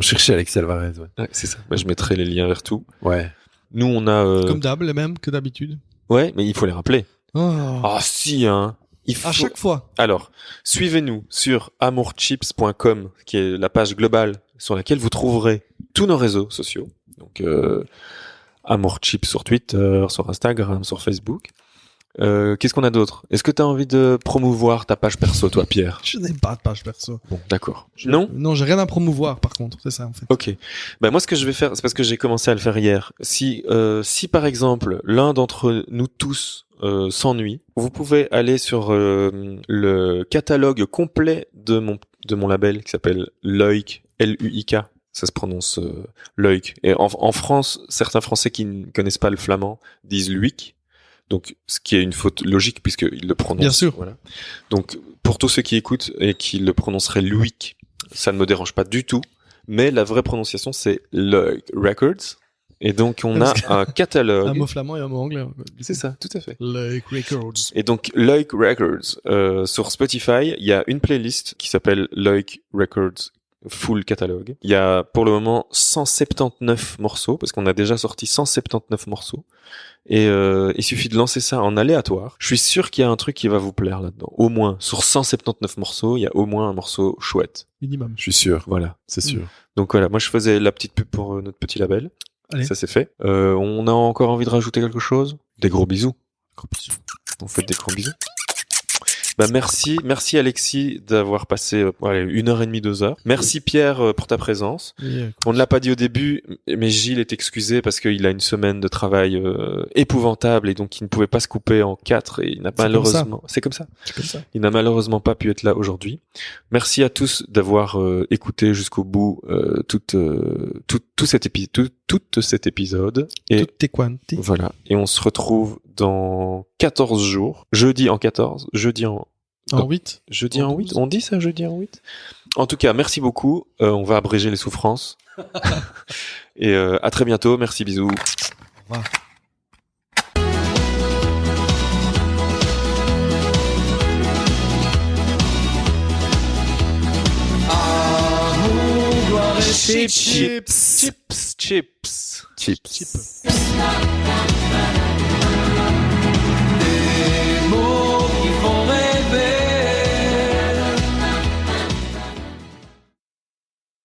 chercher Alexis Alvarez. Ouais. Ouais, c'est ça. Bah, je mettrai les liens vers tout. Ouais. Nous, on a. Comme d'hab, les mêmes que d'habitude. Ouais, mais il faut les rappeler. Oh. Ah si, hein. Il faut... À chaque fois. Alors, suivez-nous sur amourchips.com, qui est la page globale sur laquelle vous trouverez tous nos réseaux sociaux. Donc, amourchips sur Twitter, sur Instagram, sur Facebook. Qu'est-ce qu'on a d'autre? Est-ce que tu as envie de promouvoir ta page perso, toi, Pierre? Je n'ai pas de page perso. Bon, d'accord. Non? Non, j'ai rien à promouvoir, par contre. C'est ça, en fait. Ok. Ben moi, ce que je vais faire, c'est parce que j'ai commencé à le faire hier. Si par exemple l'un d'entre nous tous s'ennuie, vous pouvez aller sur le catalogue complet de mon label qui s'appelle Loïc, Luik. Ça se prononce Loïc. Et en France, certains Français qui ne connaissent pas le flamand disent Luik. Donc, ce qui est une faute logique puisqu'ils le prononcent. Bien sûr. Voilà. Donc, pour tous ceux qui écoutent et qui le prononceraient Luik, ça ne me dérange pas du tout. Mais la vraie prononciation, c'est Loïc Records. Et donc, on a un catalogue. Un mot flamand et un mot anglais. C'est ça, tout à fait. Like Records. Et donc, Loïc Records, sur Spotify, il y a une playlist qui s'appelle Loïc Records Full Catalogue. Il y a pour le moment 179 morceaux, parce qu'on a déjà sorti 179 morceaux. Et il suffit de lancer ça en aléatoire. Je suis sûr qu'il y a un truc qui va vous plaire là-dedans. Au moins, sur 179 morceaux, il y a au moins un morceau chouette. Minimum. Je suis sûr. Voilà. C'est sûr. Donc voilà, moi je faisais la petite pub pour notre petit label. Allez. Ça c'est fait. On a encore envie de rajouter quelque chose? Des gros bisous. Gros bisous. On fait des gros bisous. Bah merci Alexis d'avoir passé 1h30, 2 heures. Merci Pierre pour ta présence. On ne l'a pas dit au début, mais Gilles est excusé parce qu'il a une semaine de travail épouvantable et donc il ne pouvait pas se couper en 4 et il n'a malheureusement. C'est comme ça. C'est comme ça. Il n'a malheureusement pas pu être là aujourd'hui. Merci à tous d'avoir écouté jusqu'au bout tout cet épisode. Et Tutte quanti. voilà. Et on se retrouve dans 14 jours. Jeudi en 14. Jeudi en En 8. Jeudi En en 8. 12. On dit ça, jeudi en 8. En tout cas, merci beaucoup. On va abréger les souffrances. Et à très bientôt. Merci, bisous. Au revoir. Amour, gloire et Chips. Chips. Chips. Chip.